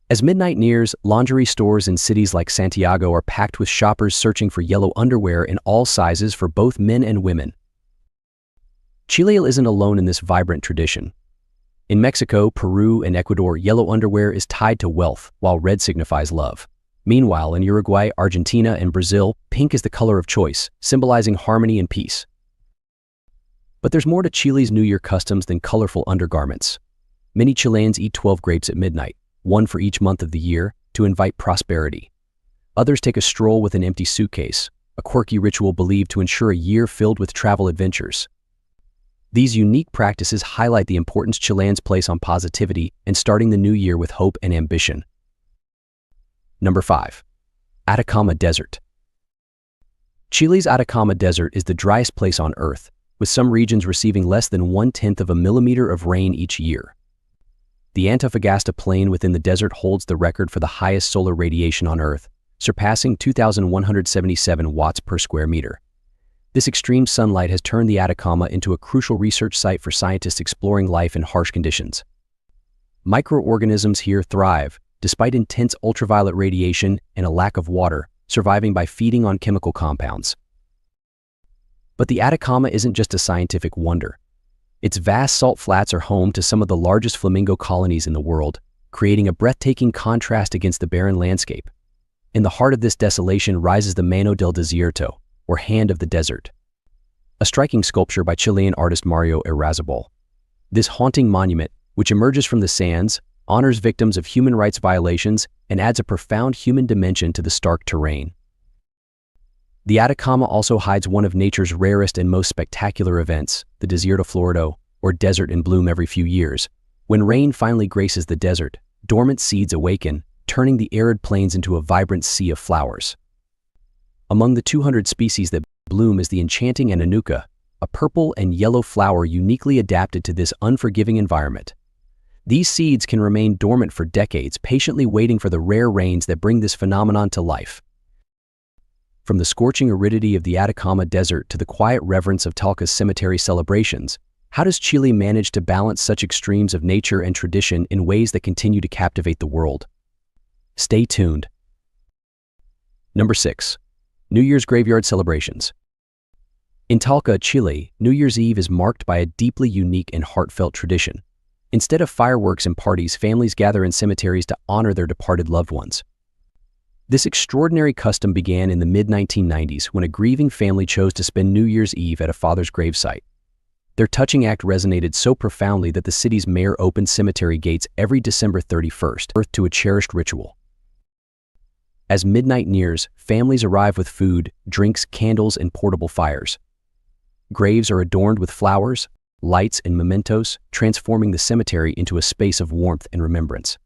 As midnight nears, lingerie stores in cities like Santiago are packed with shoppers searching for yellow underwear in all sizes for both men and women. Chile isn't alone in this vibrant tradition. In Mexico, Peru, and Ecuador, yellow underwear is tied to wealth, while red signifies love. Meanwhile, in Uruguay, Argentina, and Brazil, pink is the color of choice, symbolizing harmony and peace. But there's more to Chile's New Year customs than colorful undergarments. Many Chileans eat 12 grapes at midnight, one for each month of the year, to invite prosperity. Others take a stroll with an empty suitcase, a quirky ritual believed to ensure a year filled with travel adventures. These unique practices highlight the importance Chileans place on positivity and starting the new year with hope and ambition. Number 5. Atacama Desert. Chile's Atacama Desert is the driest place on Earth, with some regions receiving less than 1/10 of a millimeter of rain each year. The Antofagasta Plain within the desert holds the record for the highest solar radiation on Earth, surpassing 2,177 watts per square meter. This extreme sunlight has turned the Atacama into a crucial research site for scientists exploring life in harsh conditions. Microorganisms here thrive, despite intense ultraviolet radiation and a lack of water, surviving by feeding on chemical compounds. But the Atacama isn't just a scientific wonder. Its vast salt flats are home to some of the largest flamingo colonies in the world, creating a breathtaking contrast against the barren landscape. In the heart of this desolation rises the Mano del Desierto, or Hand of the Desert, a striking sculpture by Chilean artist Mario Irrazabal. This haunting monument, which emerges from the sands, honors victims of human rights violations and adds a profound human dimension to the stark terrain. The Atacama also hides one of nature's rarest and most spectacular events, the Desierto Florido, or desert in bloom every few years. When rain finally graces the desert, dormant seeds awaken, turning the arid plains into a vibrant sea of flowers. Among the 200 species that bloom is the enchanting ananuka, a purple and yellow flower uniquely adapted to this unforgiving environment. These seeds can remain dormant for decades, patiently waiting for the rare rains that bring this phenomenon to life. From the scorching aridity of the Atacama Desert to the quiet reverence of Talca's cemetery celebrations, how does Chile manage to balance such extremes of nature and tradition in ways that continue to captivate the world? Stay tuned. Number 6. New Year's Graveyard Celebrations. In Talca, Chile, New Year's Eve is marked by a deeply unique and heartfelt tradition. Instead of fireworks and parties, families gather in cemeteries to honor their departed loved ones. This extraordinary custom began in the mid-1990s when a grieving family chose to spend New Year's Eve at a father's gravesite. Their touching act resonated so profoundly that the city's mayor opened cemetery gates every December 31st, to a cherished ritual. As midnight nears, families arrive with food, drinks, candles, and portable fires. Graves are adorned with flowers, lights, and mementos, transforming the cemetery into a space of warmth and remembrance.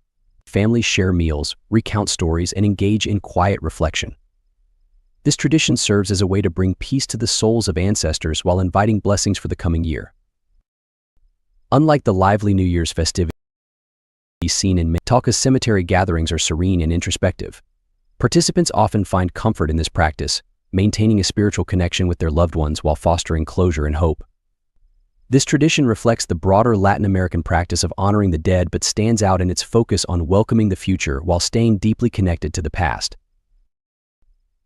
Families share meals, recount stories, and engage in quiet reflection. This tradition serves as a way to bring peace to the souls of ancestors while inviting blessings for the coming year. Unlike the lively New Year's festivities seen in Talca's cemetery, gatherings are serene and introspective. Participants often find comfort in this practice, maintaining a spiritual connection with their loved ones while fostering closure and hope. This tradition reflects the broader Latin American practice of honoring the dead but stands out in its focus on welcoming the future while staying deeply connected to the past.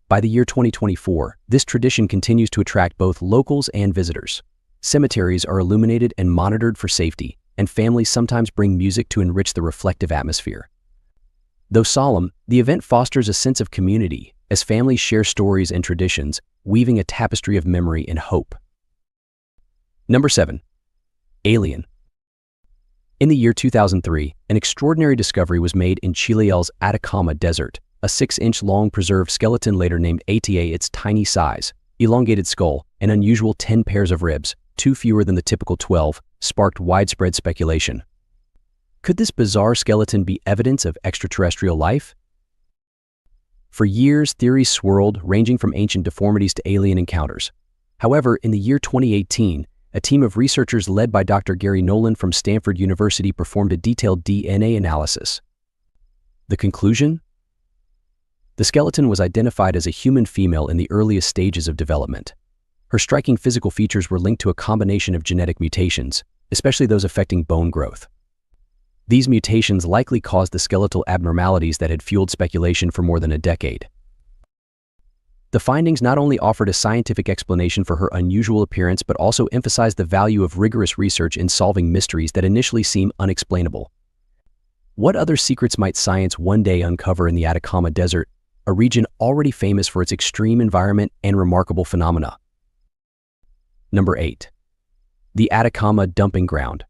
By the year 2024, this tradition continues to attract both locals and visitors. Cemeteries are illuminated and monitored for safety, and families sometimes bring music to enrich the reflective atmosphere. Though solemn, the event fosters a sense of community as families share stories and traditions, weaving a tapestry of memory and hope. Number 7. Alien. In the year 2003, an extraordinary discovery was made in Chile's Atacama Desert. A 6-inch long preserved skeleton, later named Ata, its tiny size, elongated skull, and unusual 10 pairs of ribs, 2 fewer than the typical 12, sparked widespread speculation. Could this bizarre skeleton be evidence of extraterrestrial life? For years, theories swirled, ranging from ancient deformities to alien encounters. However, in the year 2018, a team of researchers led by Dr. Gary Nolan from Stanford University performed a detailed DNA analysis. The conclusion? The skeleton was identified as a human female in the earliest stages of development. Her striking physical features were linked to a combination of genetic mutations, especially those affecting bone growth. These mutations likely caused the skeletal abnormalities that had fueled speculation for more than a decade. The findings not only offered a scientific explanation for her unusual appearance but also emphasized the value of rigorous research in solving mysteries that initially seem unexplainable. What other secrets might science one day uncover in the Atacama Desert, a region already famous for its extreme environment and remarkable phenomena? Number 8. The Atacama Dumping Ground.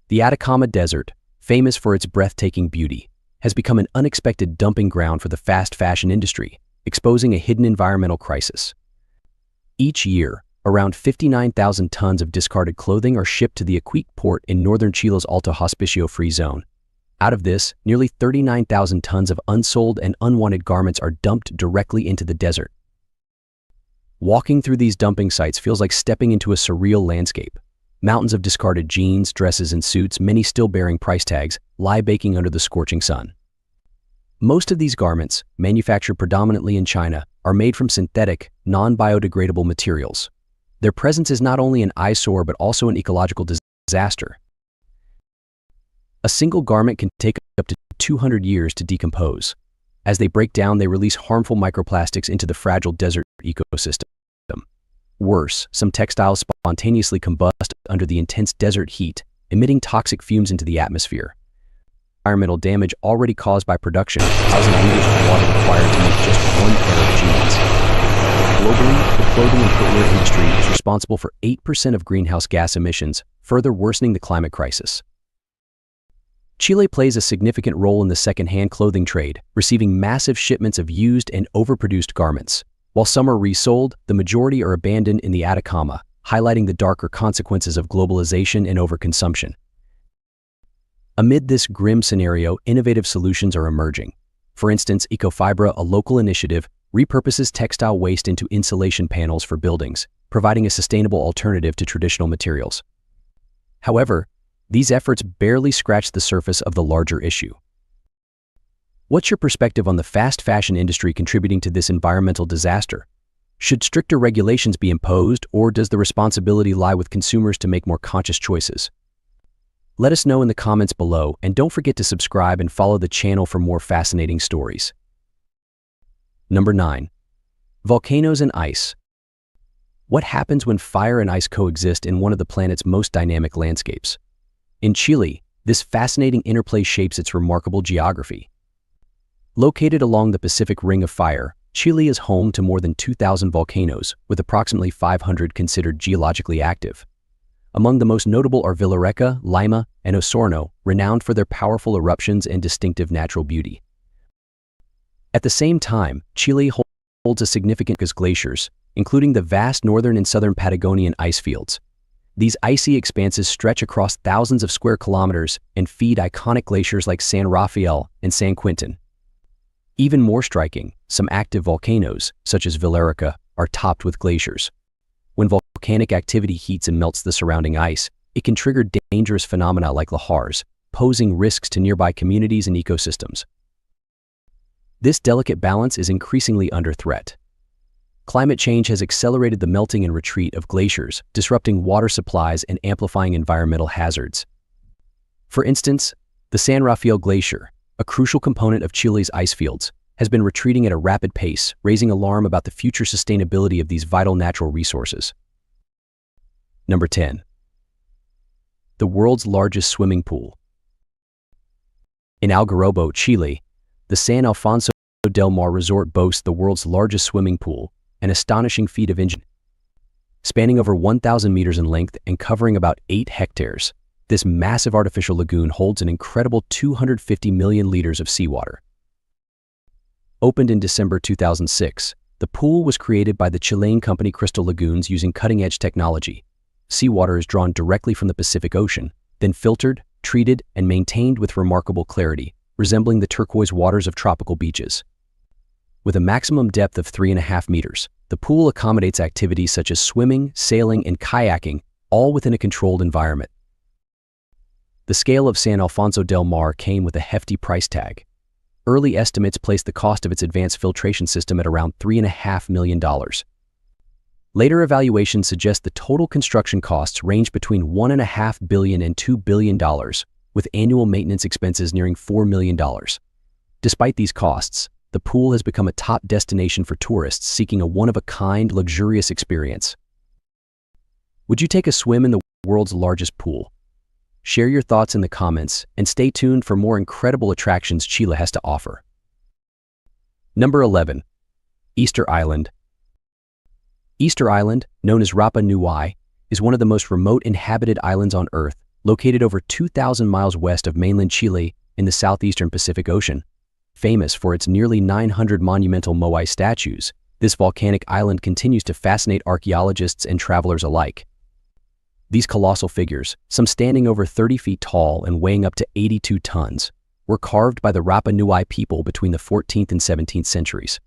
The Atacama Desert, famous for its breathtaking beauty, has become an unexpected dumping ground for the fast fashion industry, exposing a hidden environmental crisis. Each year, around 59,000 tons of discarded clothing are shipped to the Iquique port in northern Chile's Alto Hospicio Free Zone. Out of this, nearly 39,000 tons of unsold and unwanted garments are dumped directly into the desert. Walking through these dumping sites feels like stepping into a surreal landscape. Mountains of discarded jeans, dresses, and suits, many still bearing price tags, lie baking under the scorching sun. Most of these garments, manufactured predominantly in China, are made from synthetic, non-biodegradable materials. Their presence is not only an eyesore but also an ecological disaster. A single garment can take up to 200 years to decompose. As they break down, they release harmful microplastics into the fragile desert ecosystem. Worse, some textiles spontaneously combust under the intense desert heat, emitting toxic fumes into the atmosphere. Environmental damage already caused by production, causing liters of water required to make just one pair of jeans. Globally, the clothing and footwear industry is responsible for 8% of greenhouse gas emissions, further worsening the climate crisis. Chile plays a significant role in the second-hand clothing trade, receiving massive shipments of used and overproduced garments. While some are resold, the majority are abandoned in the Atacama, highlighting the darker consequences of globalization and overconsumption. Amid this grim scenario, innovative solutions are emerging. For instance, Ecofibra, a local initiative, repurposes textile waste into insulation panels for buildings, providing a sustainable alternative to traditional materials. However, these efforts barely scratch the surface of the larger issue. What's your perspective on the fast fashion industry contributing to this environmental disaster? Should stricter regulations be imposed, or does the responsibility lie with consumers to make more conscious choices? Let us know in the comments below, and don't forget to subscribe and follow the channel for more fascinating stories. Number 9. Volcanoes and ice. What happens when fire and ice coexist in one of the planet's most dynamic landscapes? In Chile, this fascinating interplay shapes its remarkable geography. Located along the Pacific Ring of Fire, Chile is home to more than 2,000 volcanoes, with approximately 500 considered geologically active. Among the most notable are Villarrica, Lima, and Osorno, renowned for their powerful eruptions and distinctive natural beauty. At the same time, Chile holds a significant glaciers, including the vast northern and southern Patagonian ice fields. These icy expanses stretch across thousands of square kilometers and feed iconic glaciers like San Rafael and San Quintin. Even more striking, some active volcanoes, such as Villarrica, are topped with glaciers. When volcanic activity heats and melts the surrounding ice, it can trigger dangerous phenomena like lahars, posing risks to nearby communities and ecosystems. This delicate balance is increasingly under threat. Climate change has accelerated the melting and retreat of glaciers, disrupting water supplies and amplifying environmental hazards. For instance, the San Rafael Glacier, a crucial component of Chile's ice fields, has been retreating at a rapid pace, raising alarm about the future sustainability of these vital natural resources. Number 10. The world's largest swimming pool. In Algarrobo, Chile, the San Alfonso del Mar resort boasts the world's largest swimming pool, an astonishing feat of engineering. Spanning over 1,000 meters in length and covering about 8 hectares, this massive artificial lagoon holds an incredible 250 million liters of seawater. Opened in December 2006, the pool was created by the Chilean company Crystal Lagoons using cutting-edge technology. Seawater is drawn directly from the Pacific Ocean, then filtered, treated, and maintained with remarkable clarity, resembling the turquoise waters of tropical beaches. With a maximum depth of 3.5 meters, the pool accommodates activities such as swimming, sailing, and kayaking, all within a controlled environment. The scale of San Alfonso del Mar came with a hefty price tag. Early estimates placed the cost of its advanced filtration system at around $3.5 million. Later evaluations suggest the total construction costs range between $1.5 billion and $2 billion, with annual maintenance expenses nearing $4 million. Despite these costs, the pool has become a top destination for tourists seeking a one-of-a-kind, luxurious experience. Would you take a swim in the world's largest pool? Share your thoughts in the comments, and stay tuned for more incredible attractions Chile has to offer. Number 11. Easter Island. Easter Island, known as Rapa Nui, is one of the most remote inhabited islands on Earth, located over 2,000 miles west of mainland Chile in the southeastern Pacific Ocean. Famous for its nearly 900 monumental moai statues, this volcanic island continues to fascinate archaeologists and travelers alike. These colossal figures, some standing over 30 feet tall and weighing up to 82 tons, were carved by the Rapa Nui people between the 14th and 17th centuries.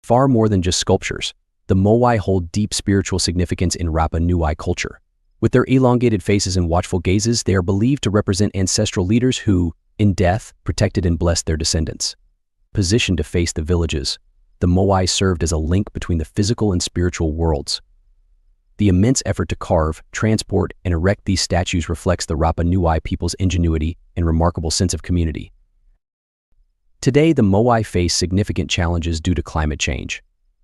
Far more than just sculptures, The Moai hold deep spiritual significance in Rapa Nui culture. With their elongated faces and watchful gazes, they are believed to represent ancestral leaders who, in death, protected and blessed their descendants. Positioned to face the villages, the Moai served as a link between the physical and spiritual worlds. The immense effort to carve, transport, and erect these statues reflects the Rapa Nui people's ingenuity and remarkable sense of community. Today, the Moai face significant challenges due to climate change.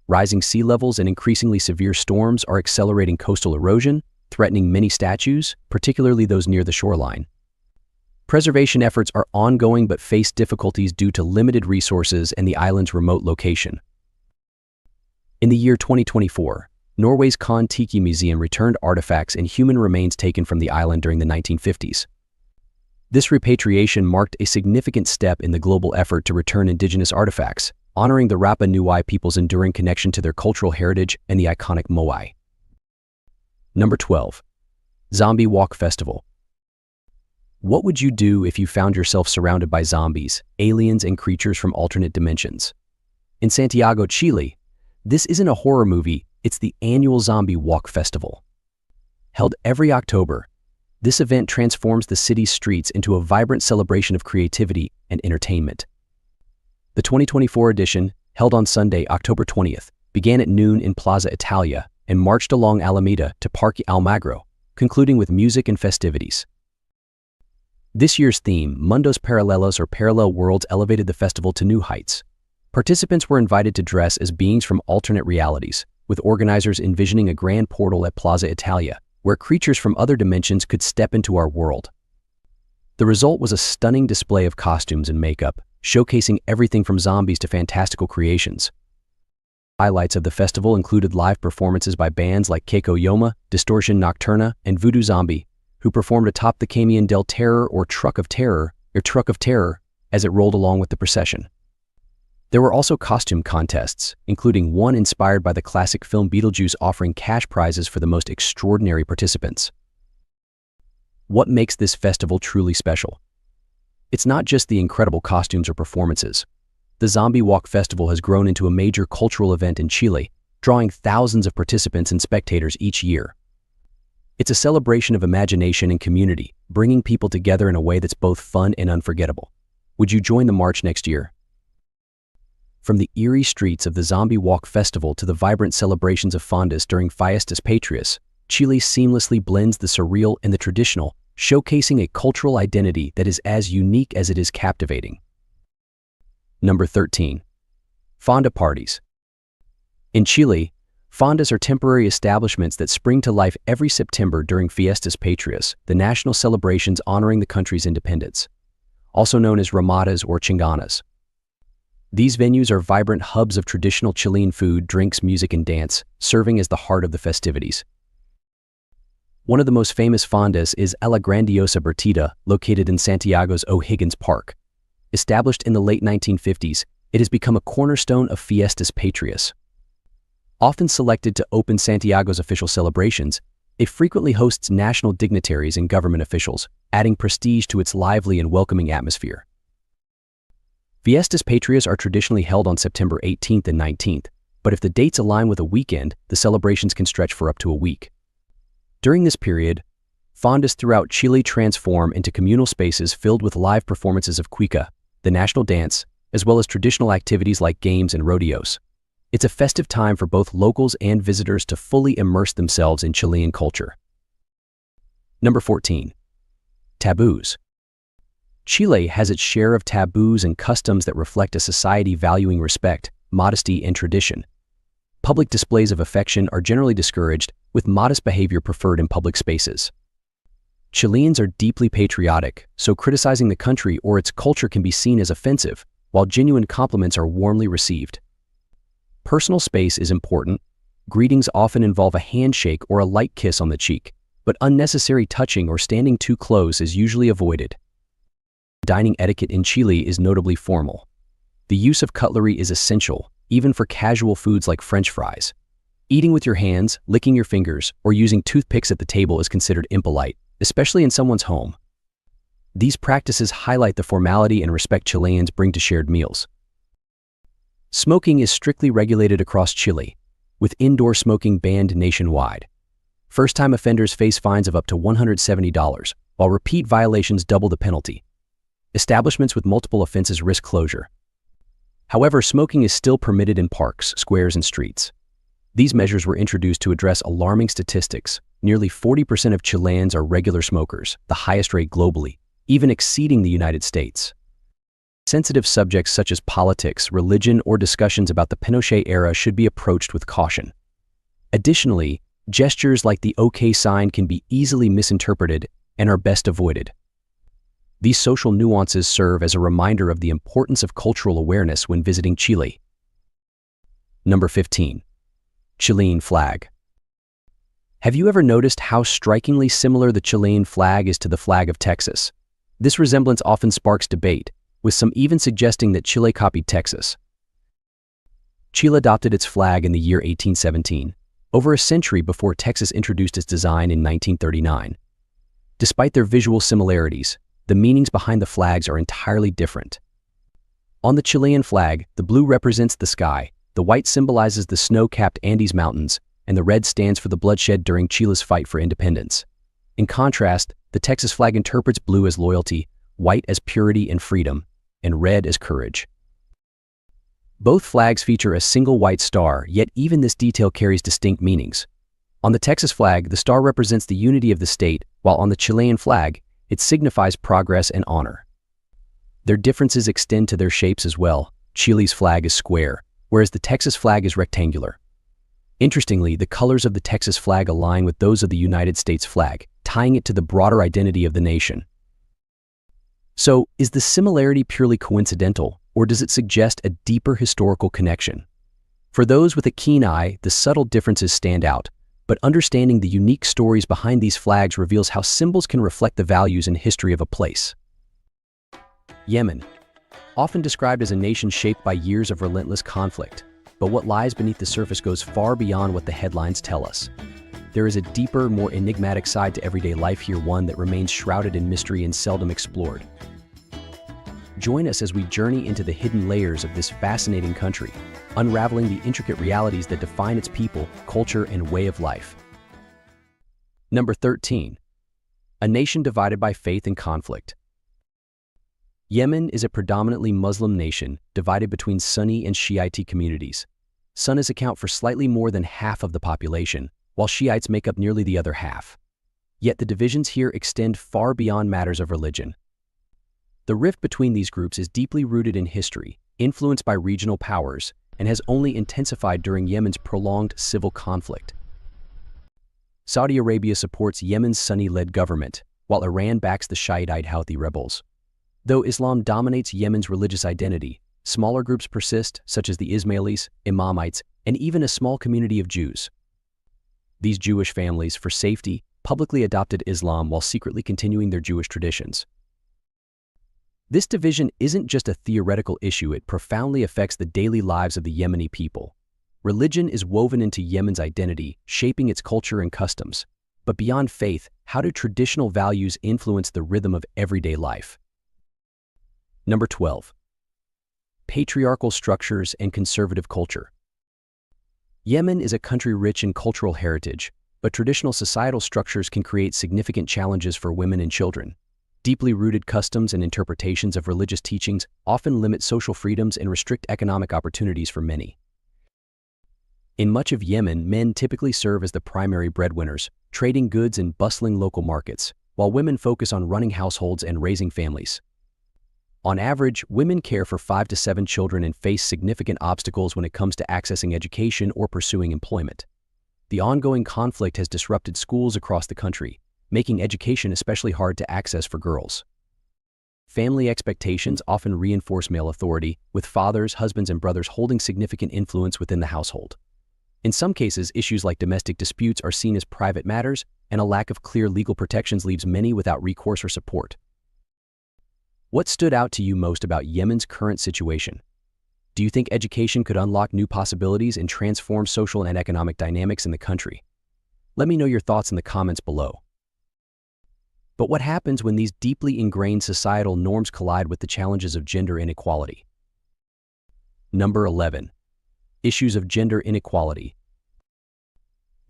Rising sea levels and increasingly severe storms are accelerating coastal erosion, threatening many statues, particularly those near the shoreline. Preservation efforts are ongoing but face difficulties due to limited resources and the island's remote location. In the year 2024, Norway's Kon-Tiki Museum returned artifacts and human remains taken from the island during the 1950s. This repatriation marked a significant step in the global effort to return indigenous artifacts, honoring the Rapa Nui people's enduring connection to their cultural heritage and the iconic Moai. Number 12. Zombie Walk Festival. What would you do if you found yourself surrounded by zombies, aliens, and creatures from alternate dimensions? In Santiago, Chile, this isn't a horror movie, it's the annual Zombie Walk Festival. Held every October, this event transforms the city's streets into a vibrant celebration of creativity and entertainment. The 2024 edition, held on Sunday, October 20th, began at noon in Plaza Italia and marched along Alameda to Parque Almagro, concluding with music and festivities. This year's theme, Mundos Paralelos or Parallel Worlds, elevated the festival to new heights. Participants were invited to dress as beings from alternate realities, with organizers envisioning a grand portal at Plaza Italia, where creatures from other dimensions could step into our world. The result was a stunning display of costumes and makeup, showcasing everything from zombies to fantastical creations. Highlights of the festival included live performances by bands like Keiko Yoma, Distortion Nocturna, and Voodoo Zombie, who performed atop the Camion del Terror or Truck of Terror, as it rolled along with the procession. There were also costume contests, including one inspired by the classic film Beetlejuice, offering cash prizes for the most extraordinary participants. What makes this festival truly special? It's not just the incredible costumes or performances. The Zombie Walk Festival has grown into a major cultural event in Chile, drawing thousands of participants and spectators each year. It's a celebration of imagination and community, bringing people together in a way that's both fun and unforgettable. Would you join the march next year? From the eerie streets of the Zombie Walk Festival to the vibrant celebrations of Fondas during Fiestas Patrias, Chile seamlessly blends the surreal and the traditional, showcasing a cultural identity that is as unique as it is captivating. Number 13. Fonda parties. In Chile, fondas are temporary establishments that spring to life every September during Fiestas Patrias, the national celebrations honoring the country's independence, also known as ramadas or chinganas. These venues are vibrant hubs of traditional Chilean food, drinks, music, and dance, serving as the heart of the festivities. One of the most famous fondas is La Grandiosa Bertida, located in Santiago's O'Higgins Park. Established in the late 1950s, it has become a cornerstone of Fiestas Patrias. Often selected to open Santiago's official celebrations, it frequently hosts national dignitaries and government officials, adding prestige to its lively and welcoming atmosphere. Fiestas Patrias are traditionally held on September 18th and 19th, but if the dates align with a weekend, the celebrations can stretch for up to a week. During this period, fondas throughout Chile transform into communal spaces filled with live performances of cuica, the national dance, as well as traditional activities like games and rodeos. It's a festive time for both locals and visitors to fully immerse themselves in Chilean culture. Number 14. Taboos. Chile has its share of taboos and customs that reflect a society valuing respect, modesty, and tradition. Public displays of affection are generally discouraged, with modest behavior preferred in public spaces. Chileans are deeply patriotic, so criticizing the country or its culture can be seen as offensive, while genuine compliments are warmly received. Personal space is important. Greetings often involve a handshake or a light kiss on the cheek, but unnecessary touching or standing too close is usually avoided. Dining etiquette in Chile is notably formal. The use of cutlery is essential, even for casual foods like French fries. Eating with your hands, licking your fingers, or using toothpicks at the table is considered impolite, especially in someone's home. These practices highlight the formality and respect Chileans bring to shared meals. Smoking is strictly regulated across Chile. with indoor smoking banned nationwide. First-time offenders face fines of up to $170, while repeat violations double the penalty. Establishments with multiple offenses risk closure. However, smoking is still permitted in parks, squares, and streets. These measures were introduced to address alarming statistics. Nearly 40% of Chileans are regular smokers, the highest rate globally, even exceeding the United States. Sensitive subjects such as politics, religion, or discussions about the Pinochet era should be approached with caution. Additionally, gestures like the OK sign can be easily misinterpreted and are best avoided. These social nuances serve as a reminder of the importance of cultural awareness when visiting Chile. Number 15. Chilean flag. Have you ever noticed how strikingly similar the Chilean flag is to the flag of Texas? This resemblance often sparks debate, with some even suggesting that Chile copied Texas. Chile adopted its flag in the year 1817, over a century before Texas introduced its design in 1939. Despite their visual similarities, the meanings behind the flags are entirely different. On the Chilean flag, the blue represents the sky, the white symbolizes the snow-capped Andes Mountains, and the red stands for the bloodshed during Chile's fight for independence. In contrast, the Texas flag interprets blue as loyalty, white as purity and freedom, and red as courage. Both flags feature a single white star, yet even this detail carries distinct meanings. On the Texas flag, the star represents the unity of the state, while on the Chilean flag, it signifies progress and honor. Their differences extend to their shapes as well. Chile's flag is square, whereas the Texas flag is rectangular. Interestingly, the colors of the Texas flag align with those of the United States flag, tying it to the broader identity of the nation. So, is the similarity purely coincidental, or does it suggest a deeper historical connection? For those with a keen eye, the subtle differences stand out, but understanding the unique stories behind these flags reveals how symbols can reflect the values and history of a place. Yemen, often described as a nation shaped by years of relentless conflict, but what lies beneath the surface goes far beyond what the headlines tell us. There is a deeper, more enigmatic side to everyday life here, one that remains shrouded in mystery and seldom explored. Join us as we journey into the hidden layers of this fascinating country, unraveling the intricate realities that define its people, culture, and way of life. Number 13. A nation divided by faith and conflict. Yemen is a predominantly Muslim nation divided between Sunni and Shiite communities. Sunnis account for slightly more than half of the population, while Shiites make up nearly the other half. Yet the divisions here extend far beyond matters of religion. The rift between these groups is deeply rooted in history, influenced by regional powers, and has only intensified during Yemen's prolonged civil conflict. Saudi Arabia supports Yemen's Sunni-led government, while Iran backs the Shiite Houthi rebels. Though Islam dominates Yemen's religious identity, smaller groups persist, such as the Ismailis, Imamites, and even a small community of Jews. These Jewish families, for safety, publicly adopted Islam while secretly continuing their Jewish traditions. This division isn't just a theoretical issue, it profoundly affects the daily lives of the Yemeni people. Religion is woven into Yemen's identity, shaping its culture and customs. But beyond faith, how do traditional values influence the rhythm of everyday life? Number 12. Patriarchal structures and conservative culture. Yemen is a country rich in cultural heritage, but traditional societal structures can create significant challenges for women and children. Deeply rooted customs and interpretations of religious teachings often limit social freedoms and restrict economic opportunities for many. In much of Yemen, men typically serve as the primary breadwinners, trading goods in bustling local markets, while women focus on running households and raising families. On average, women care for 5 to 7 children and face significant obstacles when it comes to accessing education or pursuing employment. The ongoing conflict has disrupted schools across the country, making education especially hard to access for girls. Family expectations often reinforce male authority, with fathers, husbands, and brothers holding significant influence within the household. In some cases, issues like domestic disputes are seen as private matters, and a lack of clear legal protections leaves many without recourse or support. What stood out to you most about Yemen's current situation? Do you think education could unlock new possibilities and transform social and economic dynamics in the country? Let me know your thoughts in the comments below. But what happens when these deeply ingrained societal norms collide with the challenges of gender inequality? Number 11. Issues of gender inequality.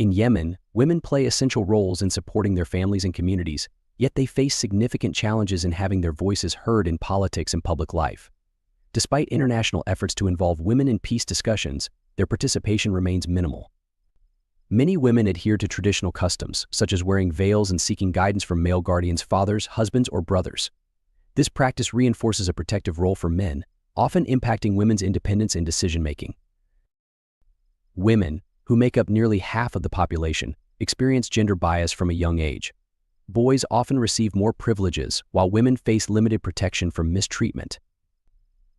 In Yemen, women play essential roles in supporting their families and communities, yet they face significant challenges in having their voices heard in politics and public life. Despite international efforts to involve women in peace discussions, their participation remains minimal. Many women adhere to traditional customs, such as wearing veils and seeking guidance from male guardians, fathers, husbands, or brothers. This practice reinforces a protective role for men, often impacting women's independence and decision-making. Women, who make up nearly half of the population, experience gender bias from a young age. Boys often receive more privileges, while women face limited protection from mistreatment.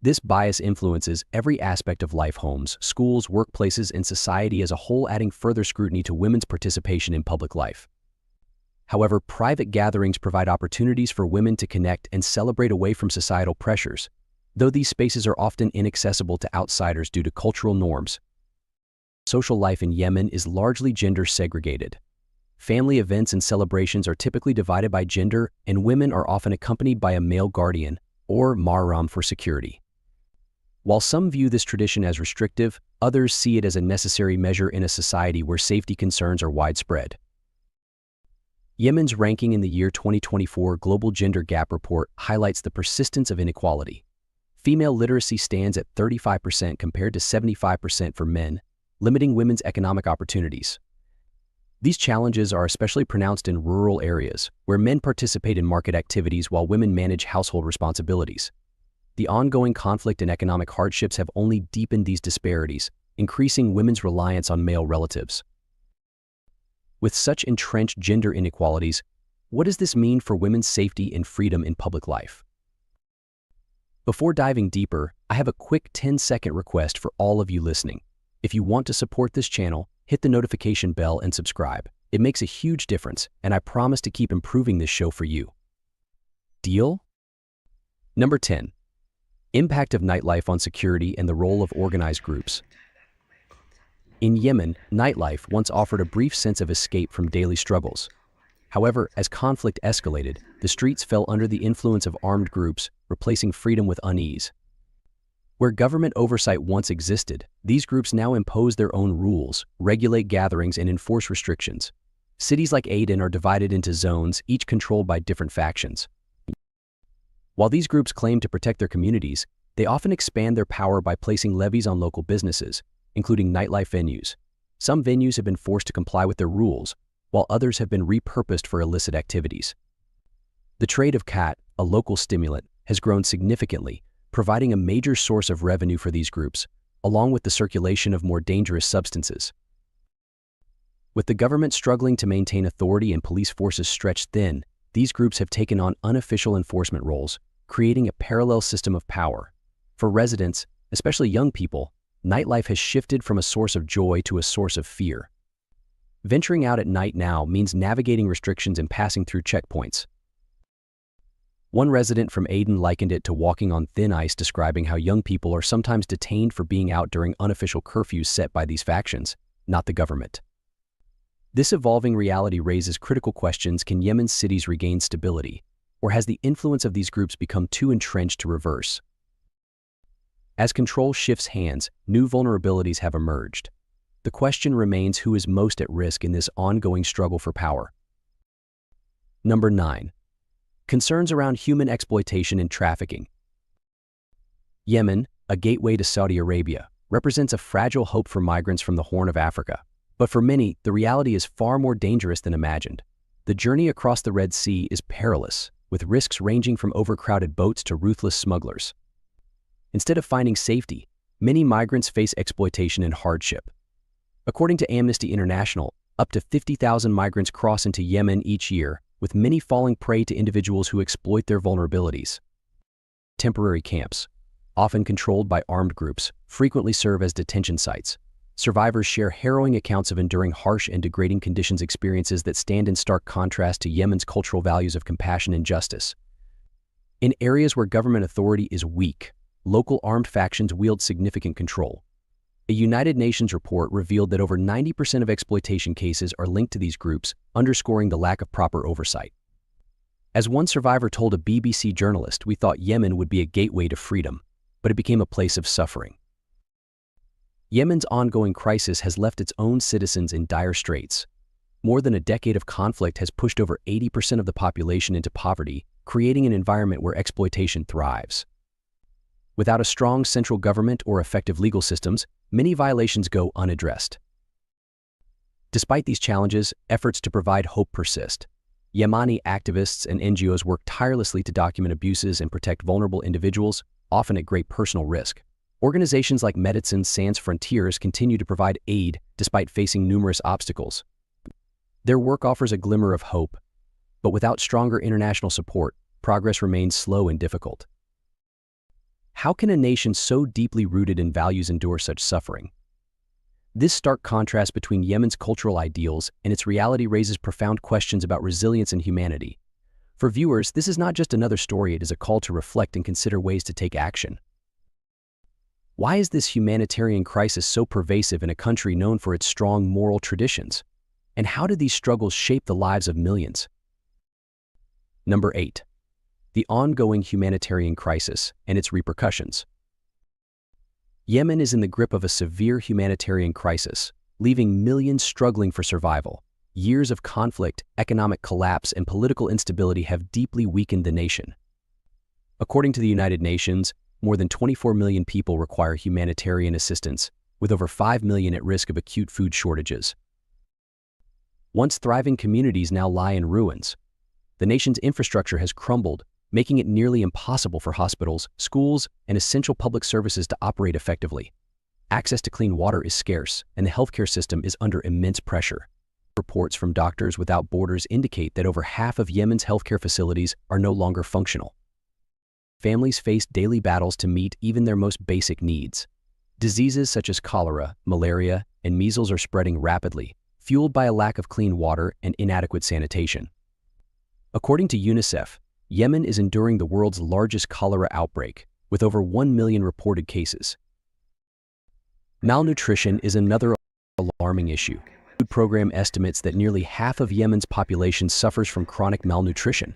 This bias influences every aspect of life: homes, schools, workplaces, and society as a whole, adding further scrutiny to women's participation in public life. However, private gatherings provide opportunities for women to connect and celebrate away from societal pressures, though these spaces are often inaccessible to outsiders due to cultural norms. Social life in Yemen is largely gender segregated. Family events and celebrations are typically divided by gender, and women are often accompanied by a male guardian, or mahram for security. While some view this tradition as restrictive, others see it as a necessary measure in a society where safety concerns are widespread. Yemen's ranking in the year 2024 Global Gender Gap Report highlights the persistence of inequality. Female literacy stands at 35% compared to 75% for men, limiting women's economic opportunities. These challenges are especially pronounced in rural areas, where men participate in market activities while women manage household responsibilities. The ongoing conflict and economic hardships have only deepened these disparities, increasing women's reliance on male relatives. With such entrenched gender inequalities, what does this mean for women's safety and freedom in public life? Before diving deeper, I have a quick 10-second request for all of you listening. If you want to support this channel, hit the notification bell and subscribe. It makes a huge difference, and I promise to keep improving this show for you. Deal? Number 10. Impact of nightlife on security and the role of organized groups. In Yemen, nightlife once offered a brief sense of escape from daily struggles. However, as conflict escalated, the streets fell under the influence of armed groups, replacing freedom with unease. Where government oversight once existed, these groups now impose their own rules, regulate gatherings, and enforce restrictions. Cities like Aden are divided into zones, each controlled by different factions. While these groups claim to protect their communities, they often expand their power by placing levies on local businesses, including nightlife venues. Some venues have been forced to comply with their rules, while others have been repurposed for illicit activities. The trade of khat, a local stimulant, has grown significantly, providing a major source of revenue for these groups, along with the circulation of more dangerous substances. With the government struggling to maintain authority and police forces stretched thin, these groups have taken on unofficial enforcement roles, creating a parallel system of power. For residents, especially young people, nightlife has shifted from a source of joy to a source of fear. Venturing out at night now means navigating restrictions and passing through checkpoints. One resident from Aden likened it to walking on thin ice, describing how young people are sometimes detained for being out during unofficial curfews set by these factions, not the government. This evolving reality raises critical questions: can Yemen's cities regain stability, or has the influence of these groups become too entrenched to reverse? As control shifts hands, new vulnerabilities have emerged. The question remains: who is most at risk in this ongoing struggle for power? Number 9. Concerns around human exploitation and trafficking. Yemen, a gateway to Saudi Arabia, represents a fragile hope for migrants from the Horn of Africa. But for many, the reality is far more dangerous than imagined. The journey across the Red Sea is perilous, with risks ranging from overcrowded boats to ruthless smugglers. Instead of finding safety, many migrants face exploitation and hardship. According to Amnesty International, up to 50,000 migrants cross into Yemen each year, with many falling prey to individuals who exploit their vulnerabilities. Temporary camps, often controlled by armed groups, frequently serve as detention sites. Survivors share harrowing accounts of enduring harsh and degrading conditions, experiences that stand in stark contrast to Yemen's cultural values of compassion and justice. In areas where government authority is weak, local armed factions wield significant control. A United Nations report revealed that over 90% of exploitation cases are linked to these groups, underscoring the lack of proper oversight. As one survivor told a BBC journalist, "We thought Yemen would be a gateway to freedom, but it became a place of suffering." Yemen's ongoing crisis has left its own citizens in dire straits. More than a decade of conflict has pushed over 80% of the population into poverty, creating an environment where exploitation thrives. Without a strong central government or effective legal systems, many violations go unaddressed. Despite these challenges, efforts to provide hope persist. Yemeni activists and NGOs work tirelessly to document abuses and protect vulnerable individuals, often at great personal risk. Organizations like Médecins Sans Frontières continue to provide aid despite facing numerous obstacles. Their work offers a glimmer of hope, but without stronger international support, progress remains slow and difficult. How can a nation so deeply rooted in values endure such suffering? This stark contrast between Yemen's cultural ideals and its reality raises profound questions about resilience and humanity. For viewers, this is not just another story, it is a call to reflect and consider ways to take action. Why is this humanitarian crisis so pervasive in a country known for its strong moral traditions? And how do these struggles shape the lives of millions? Number 8. The ongoing humanitarian crisis and its repercussions. Yemen is in the grip of a severe humanitarian crisis, leaving millions struggling for survival. Years of conflict, economic collapse, and political instability have deeply weakened the nation. According to the United Nations, more than 24 million people require humanitarian assistance, with over 5 million at risk of acute food shortages. Once thriving communities now lie in ruins. The nation's infrastructure has crumbled, making it nearly impossible for hospitals, schools, and essential public services to operate effectively. Access to clean water is scarce, and the healthcare system is under immense pressure. Reports from Doctors Without Borders indicate that over half of Yemen's healthcare facilities are no longer functional. Families face daily battles to meet even their most basic needs. Diseases such as cholera, malaria, and measles are spreading rapidly, fueled by a lack of clean water and inadequate sanitation. According to UNICEF, Yemen is enduring the world's largest cholera outbreak, with over 1 million reported cases. Malnutrition is another alarming issue. The Food Program estimates that nearly half of Yemen's population suffers from chronic malnutrition.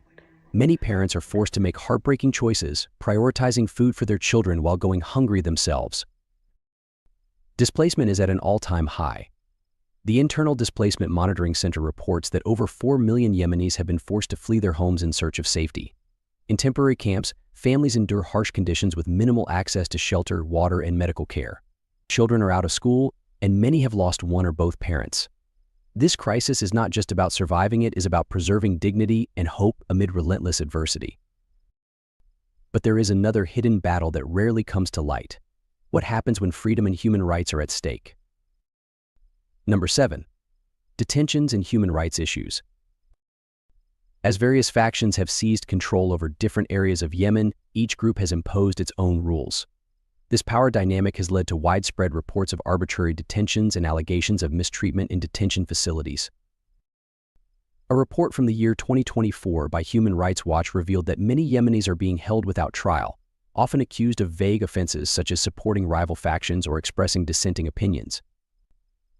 Many parents are forced to make heartbreaking choices, prioritizing food for their children while going hungry themselves. Displacement is at an all-time high. The Internal Displacement Monitoring Center reports that over 4 million Yemenis have been forced to flee their homes in search of safety. In temporary camps, families endure harsh conditions with minimal access to shelter, water, and medical care. Children are out of school, and many have lost one or both parents. This crisis is not just about surviving, it is about preserving dignity and hope amid relentless adversity. But there is another hidden battle that rarely comes to light. What happens when freedom and human rights are at stake? Number 7. Detentions and human rights issues. As various factions have seized control over different areas of Yemen, each group has imposed its own rules. This power dynamic has led to widespread reports of arbitrary detentions and allegations of mistreatment in detention facilities. A report from the year 2024 by Human Rights Watch revealed that many Yemenis are being held without trial, often accused of vague offenses such as supporting rival factions or expressing dissenting opinions.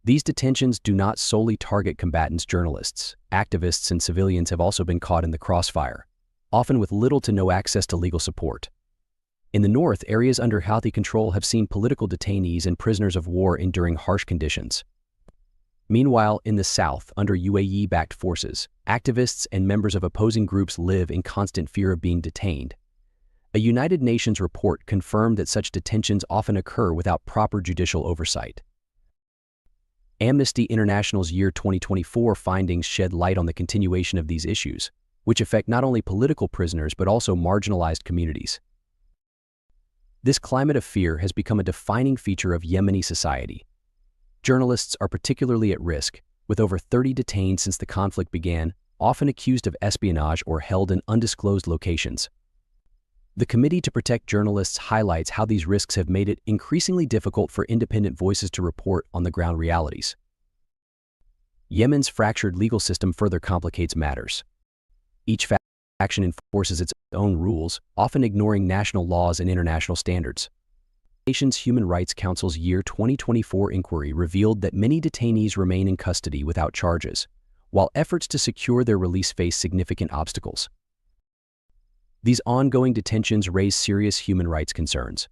These detentions do not solely target combatants. Journalists, activists, and civilians have also been caught in the crossfire, often with little to no access to legal support. In the north, areas under Houthi control have seen political detainees and prisoners of war enduring harsh conditions. Meanwhile, in the south, under UAE-backed forces, activists and members of opposing groups live in constant fear of being detained. A United Nations report confirmed that such detentions often occur without proper judicial oversight. Amnesty International's year 2024 findings shed light on the continuation of these issues, which affect not only political prisoners but also marginalized communities. This climate of fear has become a defining feature of Yemeni society. Journalists are particularly at risk, with over 30 detained since the conflict began, often accused of espionage or held in undisclosed locations. The Committee to Protect Journalists highlights how these risks have made it increasingly difficult for independent voices to report on the ground realities. Yemen's fractured legal system further complicates matters. Each faction enforces its own rules, often ignoring national laws and international standards. The nation's Human Rights Council's year 2024 inquiry revealed that many detainees remain in custody without charges, while efforts to secure their release face significant obstacles. These ongoing detentions raise serious human rights concerns.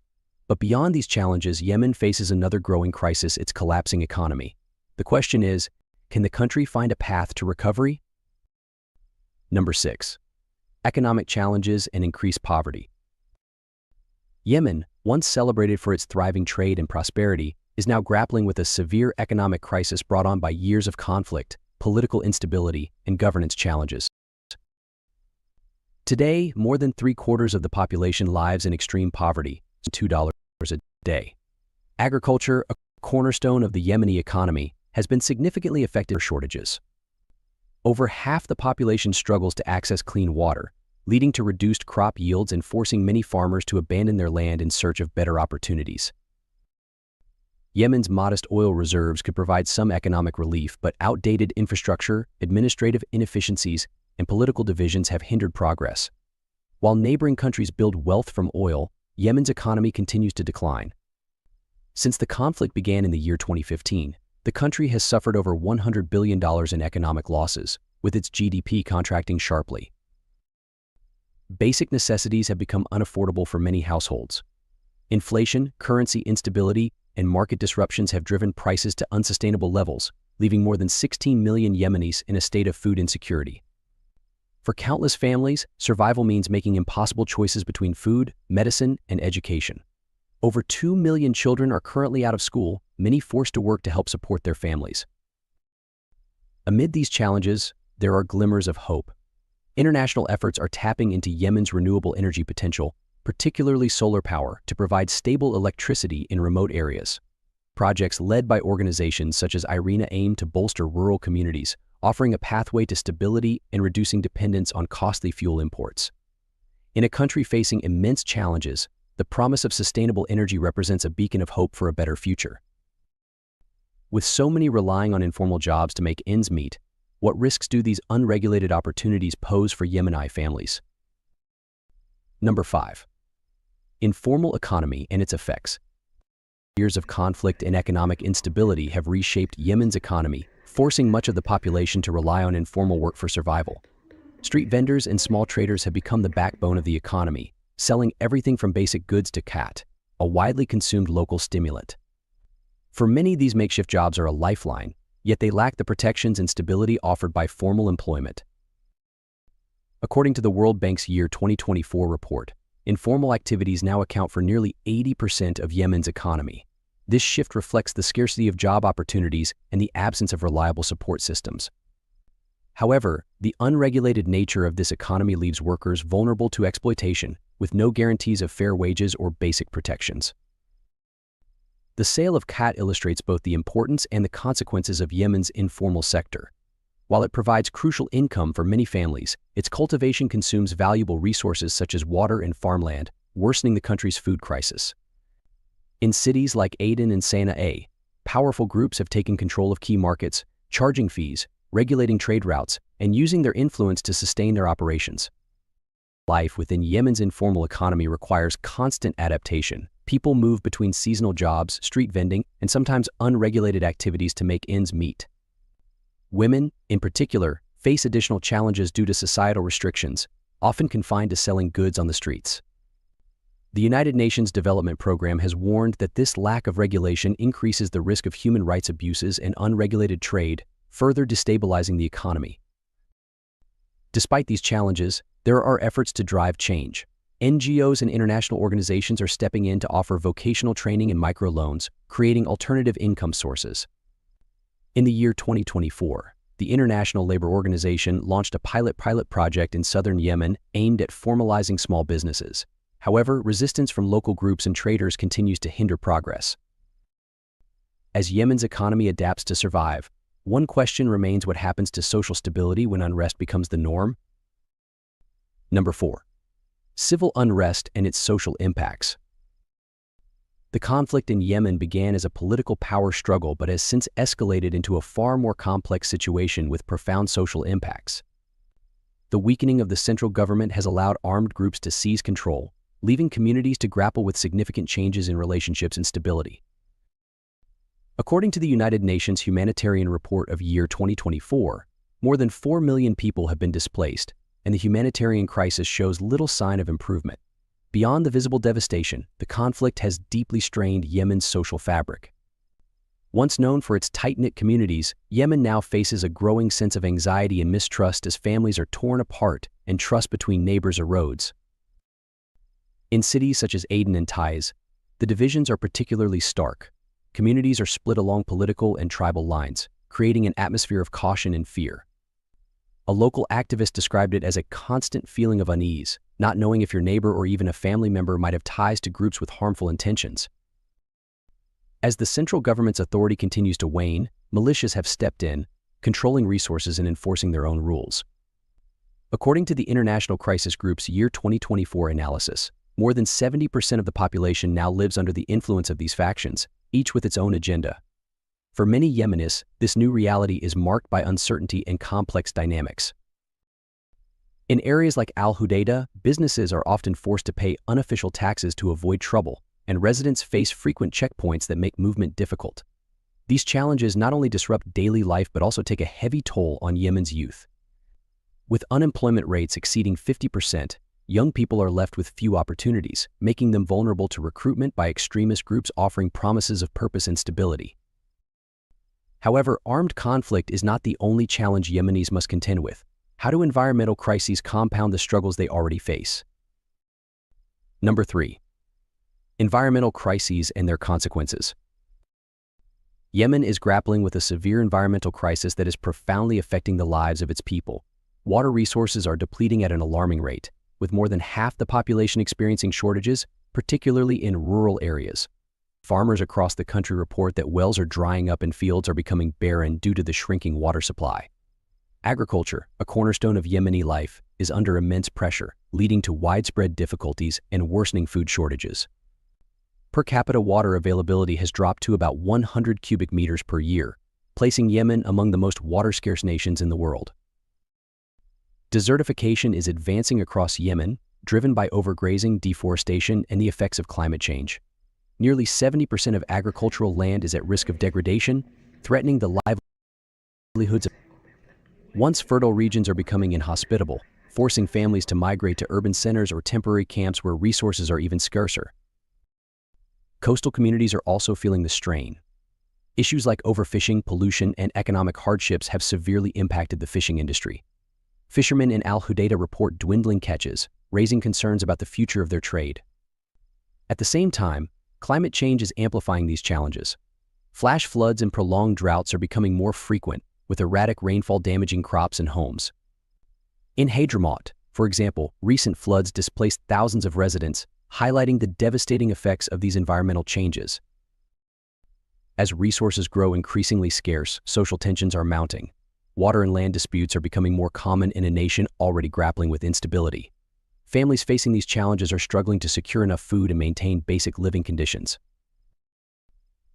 But beyond these challenges, Yemen faces another growing crisis: its collapsing economy. The question is, can the country find a path to recovery? Number 6. Economic challenges and increased poverty. Yemen, once celebrated for its thriving trade and prosperity, is now grappling with a severe economic crisis brought on by years of conflict, political instability, and governance challenges. Today, more than 3/4 of the population lives in extreme poverty, $2 a day. Agriculture, a cornerstone of the Yemeni economy, has been significantly affected by shortages. Over half the population struggles to access clean water, leading to reduced crop yields and forcing many farmers to abandon their land in search of better opportunities. Yemen's modest oil reserves could provide some economic relief, but outdated infrastructure, administrative inefficiencies, and political divisions have hindered progress. While neighboring countries build wealth from oil, Yemen's economy continues to decline. Since the conflict began in the year 2015, the country has suffered over $100 billion in economic losses, with its GDP contracting sharply. Basic necessities have become unaffordable for many households. Inflation, currency instability, and market disruptions have driven prices to unsustainable levels, leaving more than 16 million Yemenis in a state of food insecurity. For countless families, survival means making impossible choices between food, medicine, and education. Over 2 million children are currently out of school, many forced to work to help support their families. Amid these challenges, there are glimmers of hope. International efforts are tapping into Yemen's renewable energy potential, particularly solar power, to provide stable electricity in remote areas. Projects led by organizations such as IRENA aim to bolster rural communities, offering a pathway to stability and reducing dependence on costly fuel imports. In a country facing immense challenges, the promise of sustainable energy represents a beacon of hope for a better future. With so many relying on informal jobs to make ends meet, what risks do these unregulated opportunities pose for Yemeni families? Number 5. Informal economy and its effects. Years of conflict and economic instability have reshaped Yemen's economy, forcing much of the population to rely on informal work for survival. Street vendors and small traders have become the backbone of the economy, selling everything from basic goods to khat, a widely consumed local stimulant. For many, these makeshift jobs are a lifeline, yet they lack the protections and stability offered by formal employment. According to the World Bank's year 2024 report, informal activities now account for nearly 80% of Yemen's economy. This shift reflects the scarcity of job opportunities and the absence of reliable support systems. However, the unregulated nature of this economy leaves workers vulnerable to exploitation, with no guarantees of fair wages or basic protections. The sale of khat illustrates both the importance and the consequences of Yemen's informal sector. While it provides crucial income for many families, its cultivation consumes valuable resources such as water and farmland, worsening the country's food crisis. In cities like Aden and Sana'a, powerful groups have taken control of key markets, charging fees, regulating trade routes, and using their influence to sustain their operations. Life within Yemen's informal economy requires constant adaptation. People move between seasonal jobs, street vending, and sometimes unregulated activities to make ends meet. Women, in particular, face additional challenges due to societal restrictions, often confined to selling goods on the streets. The United Nations Development Program has warned that this lack of regulation increases the risk of human rights abuses and unregulated trade, further destabilizing the economy. Despite these challenges, there are efforts to drive change. NGOs and international organizations are stepping in to offer vocational training and microloans, creating alternative income sources. In the year 2024, the International Labor Organization launched a pilot project in southern Yemen aimed at formalizing small businesses. However, resistance from local groups and traders continues to hinder progress. As Yemen's economy adapts to survive, one question remains: what happens to social stability when unrest becomes the norm? Number 4. Civil unrest and its social impacts. The conflict in Yemen began as a political power struggle but has since escalated into a far more complex situation with profound social impacts. The weakening of the central government has allowed armed groups to seize control, leaving communities to grapple with significant changes in relationships and stability. According to the United Nations Humanitarian Report of year 2024, more than 4 million people have been displaced, and the humanitarian crisis shows little sign of improvement. Beyond the visible devastation, the conflict has deeply strained Yemen's social fabric. Once known for its tight-knit communities, Yemen now faces a growing sense of anxiety and mistrust as families are torn apart and trust between neighbors erodes. In cities such as Aden and Taiz, the divisions are particularly stark. Communities are split along political and tribal lines, creating an atmosphere of caution and fear. A local activist described it as a constant feeling of unease, not knowing if your neighbor or even a family member might have ties to groups with harmful intentions. As the central government's authority continues to wane, militias have stepped in, controlling resources and enforcing their own rules. According to the International Crisis Group's year 2024 analysis, more than 70% of the population now lives under the influence of these factions, each with its own agenda. For many Yemenis, this new reality is marked by uncertainty and complex dynamics. In areas like Al Hudaydah, businesses are often forced to pay unofficial taxes to avoid trouble, and residents face frequent checkpoints that make movement difficult. These challenges not only disrupt daily life but also take a heavy toll on Yemen's youth. With unemployment rates exceeding 50%, young people are left with few opportunities, making them vulnerable to recruitment by extremist groups offering promises of purpose and stability. However, armed conflict is not the only challenge Yemenis must contend with. How do environmental crises compound the struggles they already face? Number 3. Environmental crises and their consequences. Yemen is grappling with a severe environmental crisis that is profoundly affecting the lives of its people. Water resources are depleting at an alarming rate, with more than half the population experiencing shortages, particularly in rural areas. Farmers across the country report that wells are drying up and fields are becoming barren due to the shrinking water supply. Agriculture, a cornerstone of Yemeni life, is under immense pressure, leading to widespread difficulties and worsening food shortages. Per capita water availability has dropped to about 100 cubic meters per year, placing Yemen among the most water-scarce nations in the world. Desertification is advancing across Yemen, driven by overgrazing, deforestation, and the effects of climate change. Nearly 70% of agricultural land is at risk of degradation, threatening the livelihoods of once fertile regions are becoming inhospitable, forcing families to migrate to urban centers or temporary camps where resources are even scarcer. Coastal communities are also feeling the strain. Issues like overfishing, pollution, and economic hardships have severely impacted the fishing industry. Fishermen in Al Hudaydah report dwindling catches, raising concerns about the future of their trade. At the same time, climate change is amplifying these challenges. Flash floods and prolonged droughts are becoming more frequent, with erratic rainfall damaging crops and homes. In Hadramaut, for example, recent floods displaced thousands of residents, highlighting the devastating effects of these environmental changes. As resources grow increasingly scarce, social tensions are mounting. Water and land disputes are becoming more common in a nation already grappling with instability. Families facing these challenges are struggling to secure enough food and maintain basic living conditions.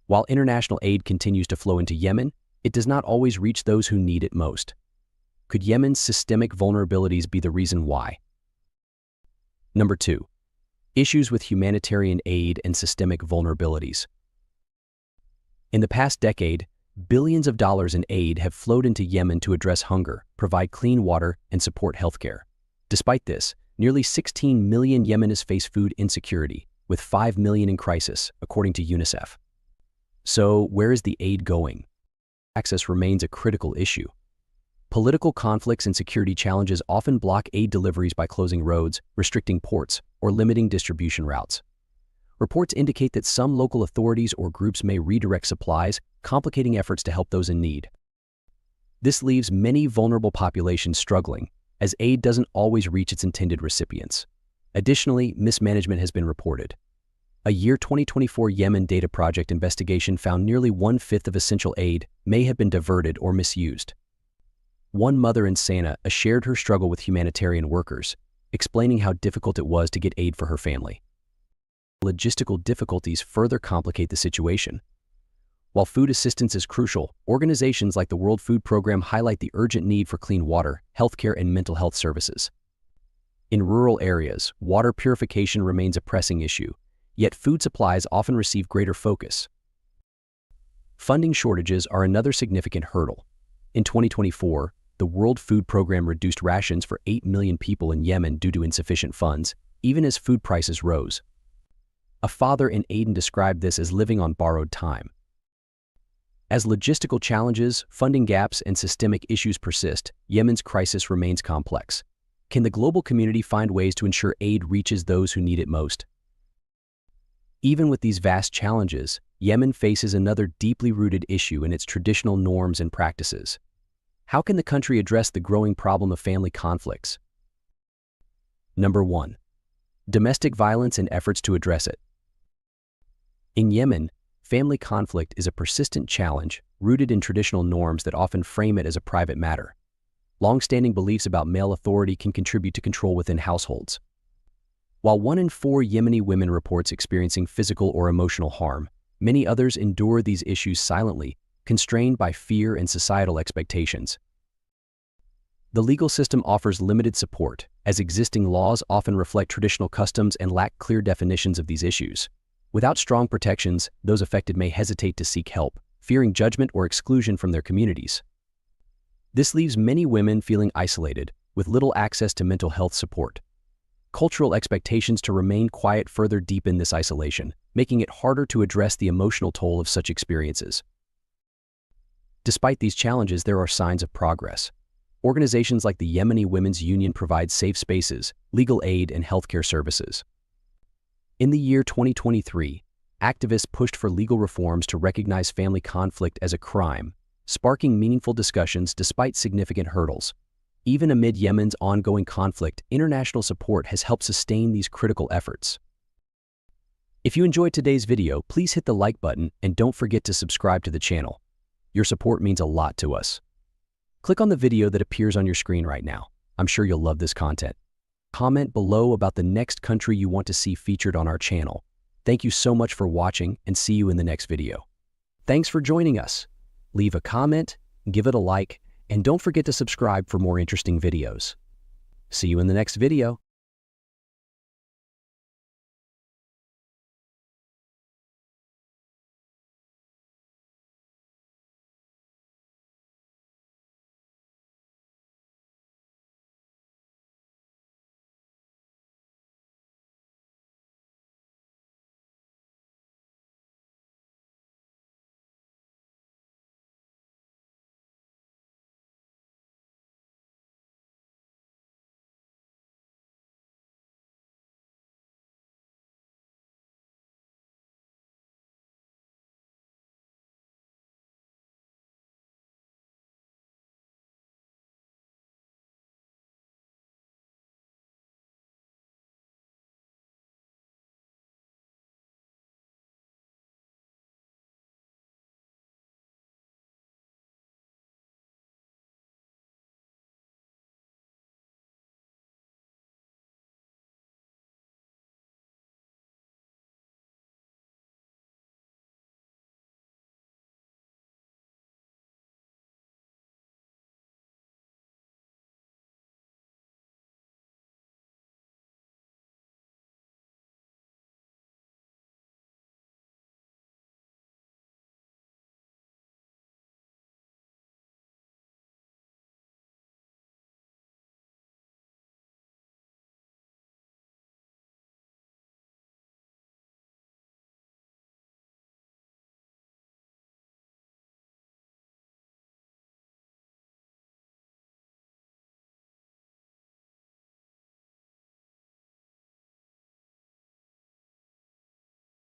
While international aid continues to flow into Yemen, it does not always reach those who need it most. Could Yemen's systemic vulnerabilities be the reason why? Number 2. Issues with humanitarian aid and systemic vulnerabilities. In the past decade, billions of dollars in aid have flowed into Yemen to address hunger, provide clean water, and support healthcare. Despite this, nearly 16 million Yemenis face food insecurity, with 5 million in crisis, according to UNICEF. So, where is the aid going? Access remains a critical issue. Political conflicts and security challenges often block aid deliveries by closing roads, restricting ports, or limiting distribution routes. Reports indicate that some local authorities or groups may redirect supplies, complicating efforts to help those in need. This leaves many vulnerable populations struggling, as aid doesn't always reach its intended recipients. Additionally, mismanagement has been reported. A year 2024 Yemen Data Project investigation found nearly 1/5 of essential aid may have been diverted or misused. One mother in Sana'a shared her struggle with humanitarian workers, explaining how difficult it was to get aid for her family. Logistical difficulties further complicate the situation. While food assistance is crucial, organizations like the World Food Program highlight the urgent need for clean water, healthcare, and mental health services. In rural areas, water purification remains a pressing issue, yet food supplies often receive greater focus. Funding shortages are another significant hurdle. In 2024, the World Food Program reduced rations for 8 million people in Yemen due to insufficient funds, even as food prices rose. A father in Aden described this as living on borrowed time. As logistical challenges, funding gaps, and systemic issues persist, Yemen's crisis remains complex. Can the global community find ways to ensure aid reaches those who need it most? Even with these vast challenges, Yemen faces another deeply rooted issue in its traditional norms and practices. How can the country address the growing problem of family conflicts? Number 1. Domestic violence and efforts to address it. In Yemen, family conflict is a persistent challenge rooted in traditional norms that often frame it as a private matter. Long-standing beliefs about male authority can contribute to control within households. While 1 in 4 Yemeni women reports experiencing physical or emotional harm, many others endure these issues silently, constrained by fear and societal expectations. The legal system offers limited support, as existing laws often reflect traditional customs and lack clear definitions of these issues. Without strong protections, those affected may hesitate to seek help, fearing judgment or exclusion from their communities. This leaves many women feeling isolated, with little access to mental health support. Cultural expectations to remain quiet further deepen this isolation, making it harder to address the emotional toll of such experiences. Despite these challenges, there are signs of progress. Organizations like the Yemeni Women's Union provide safe spaces, legal aid, and healthcare services. In the year 2023, activists pushed for legal reforms to recognize family conflict as a crime, sparking meaningful discussions despite significant hurdles. Even amid Yemen's ongoing conflict, international support has helped sustain these critical efforts. If you enjoyed today's video, please hit the like button and don't forget to subscribe to the channel. Your support means a lot to us. Click on the video that appears on your screen right now. I'm sure you'll love this content. Comment below about the next country you want to see featured on our channel. Thank you so much for watching, and see you in the next video. Thanks for joining us. Leave a comment, give it a like, and don't forget to subscribe for more interesting videos. See you in the next video.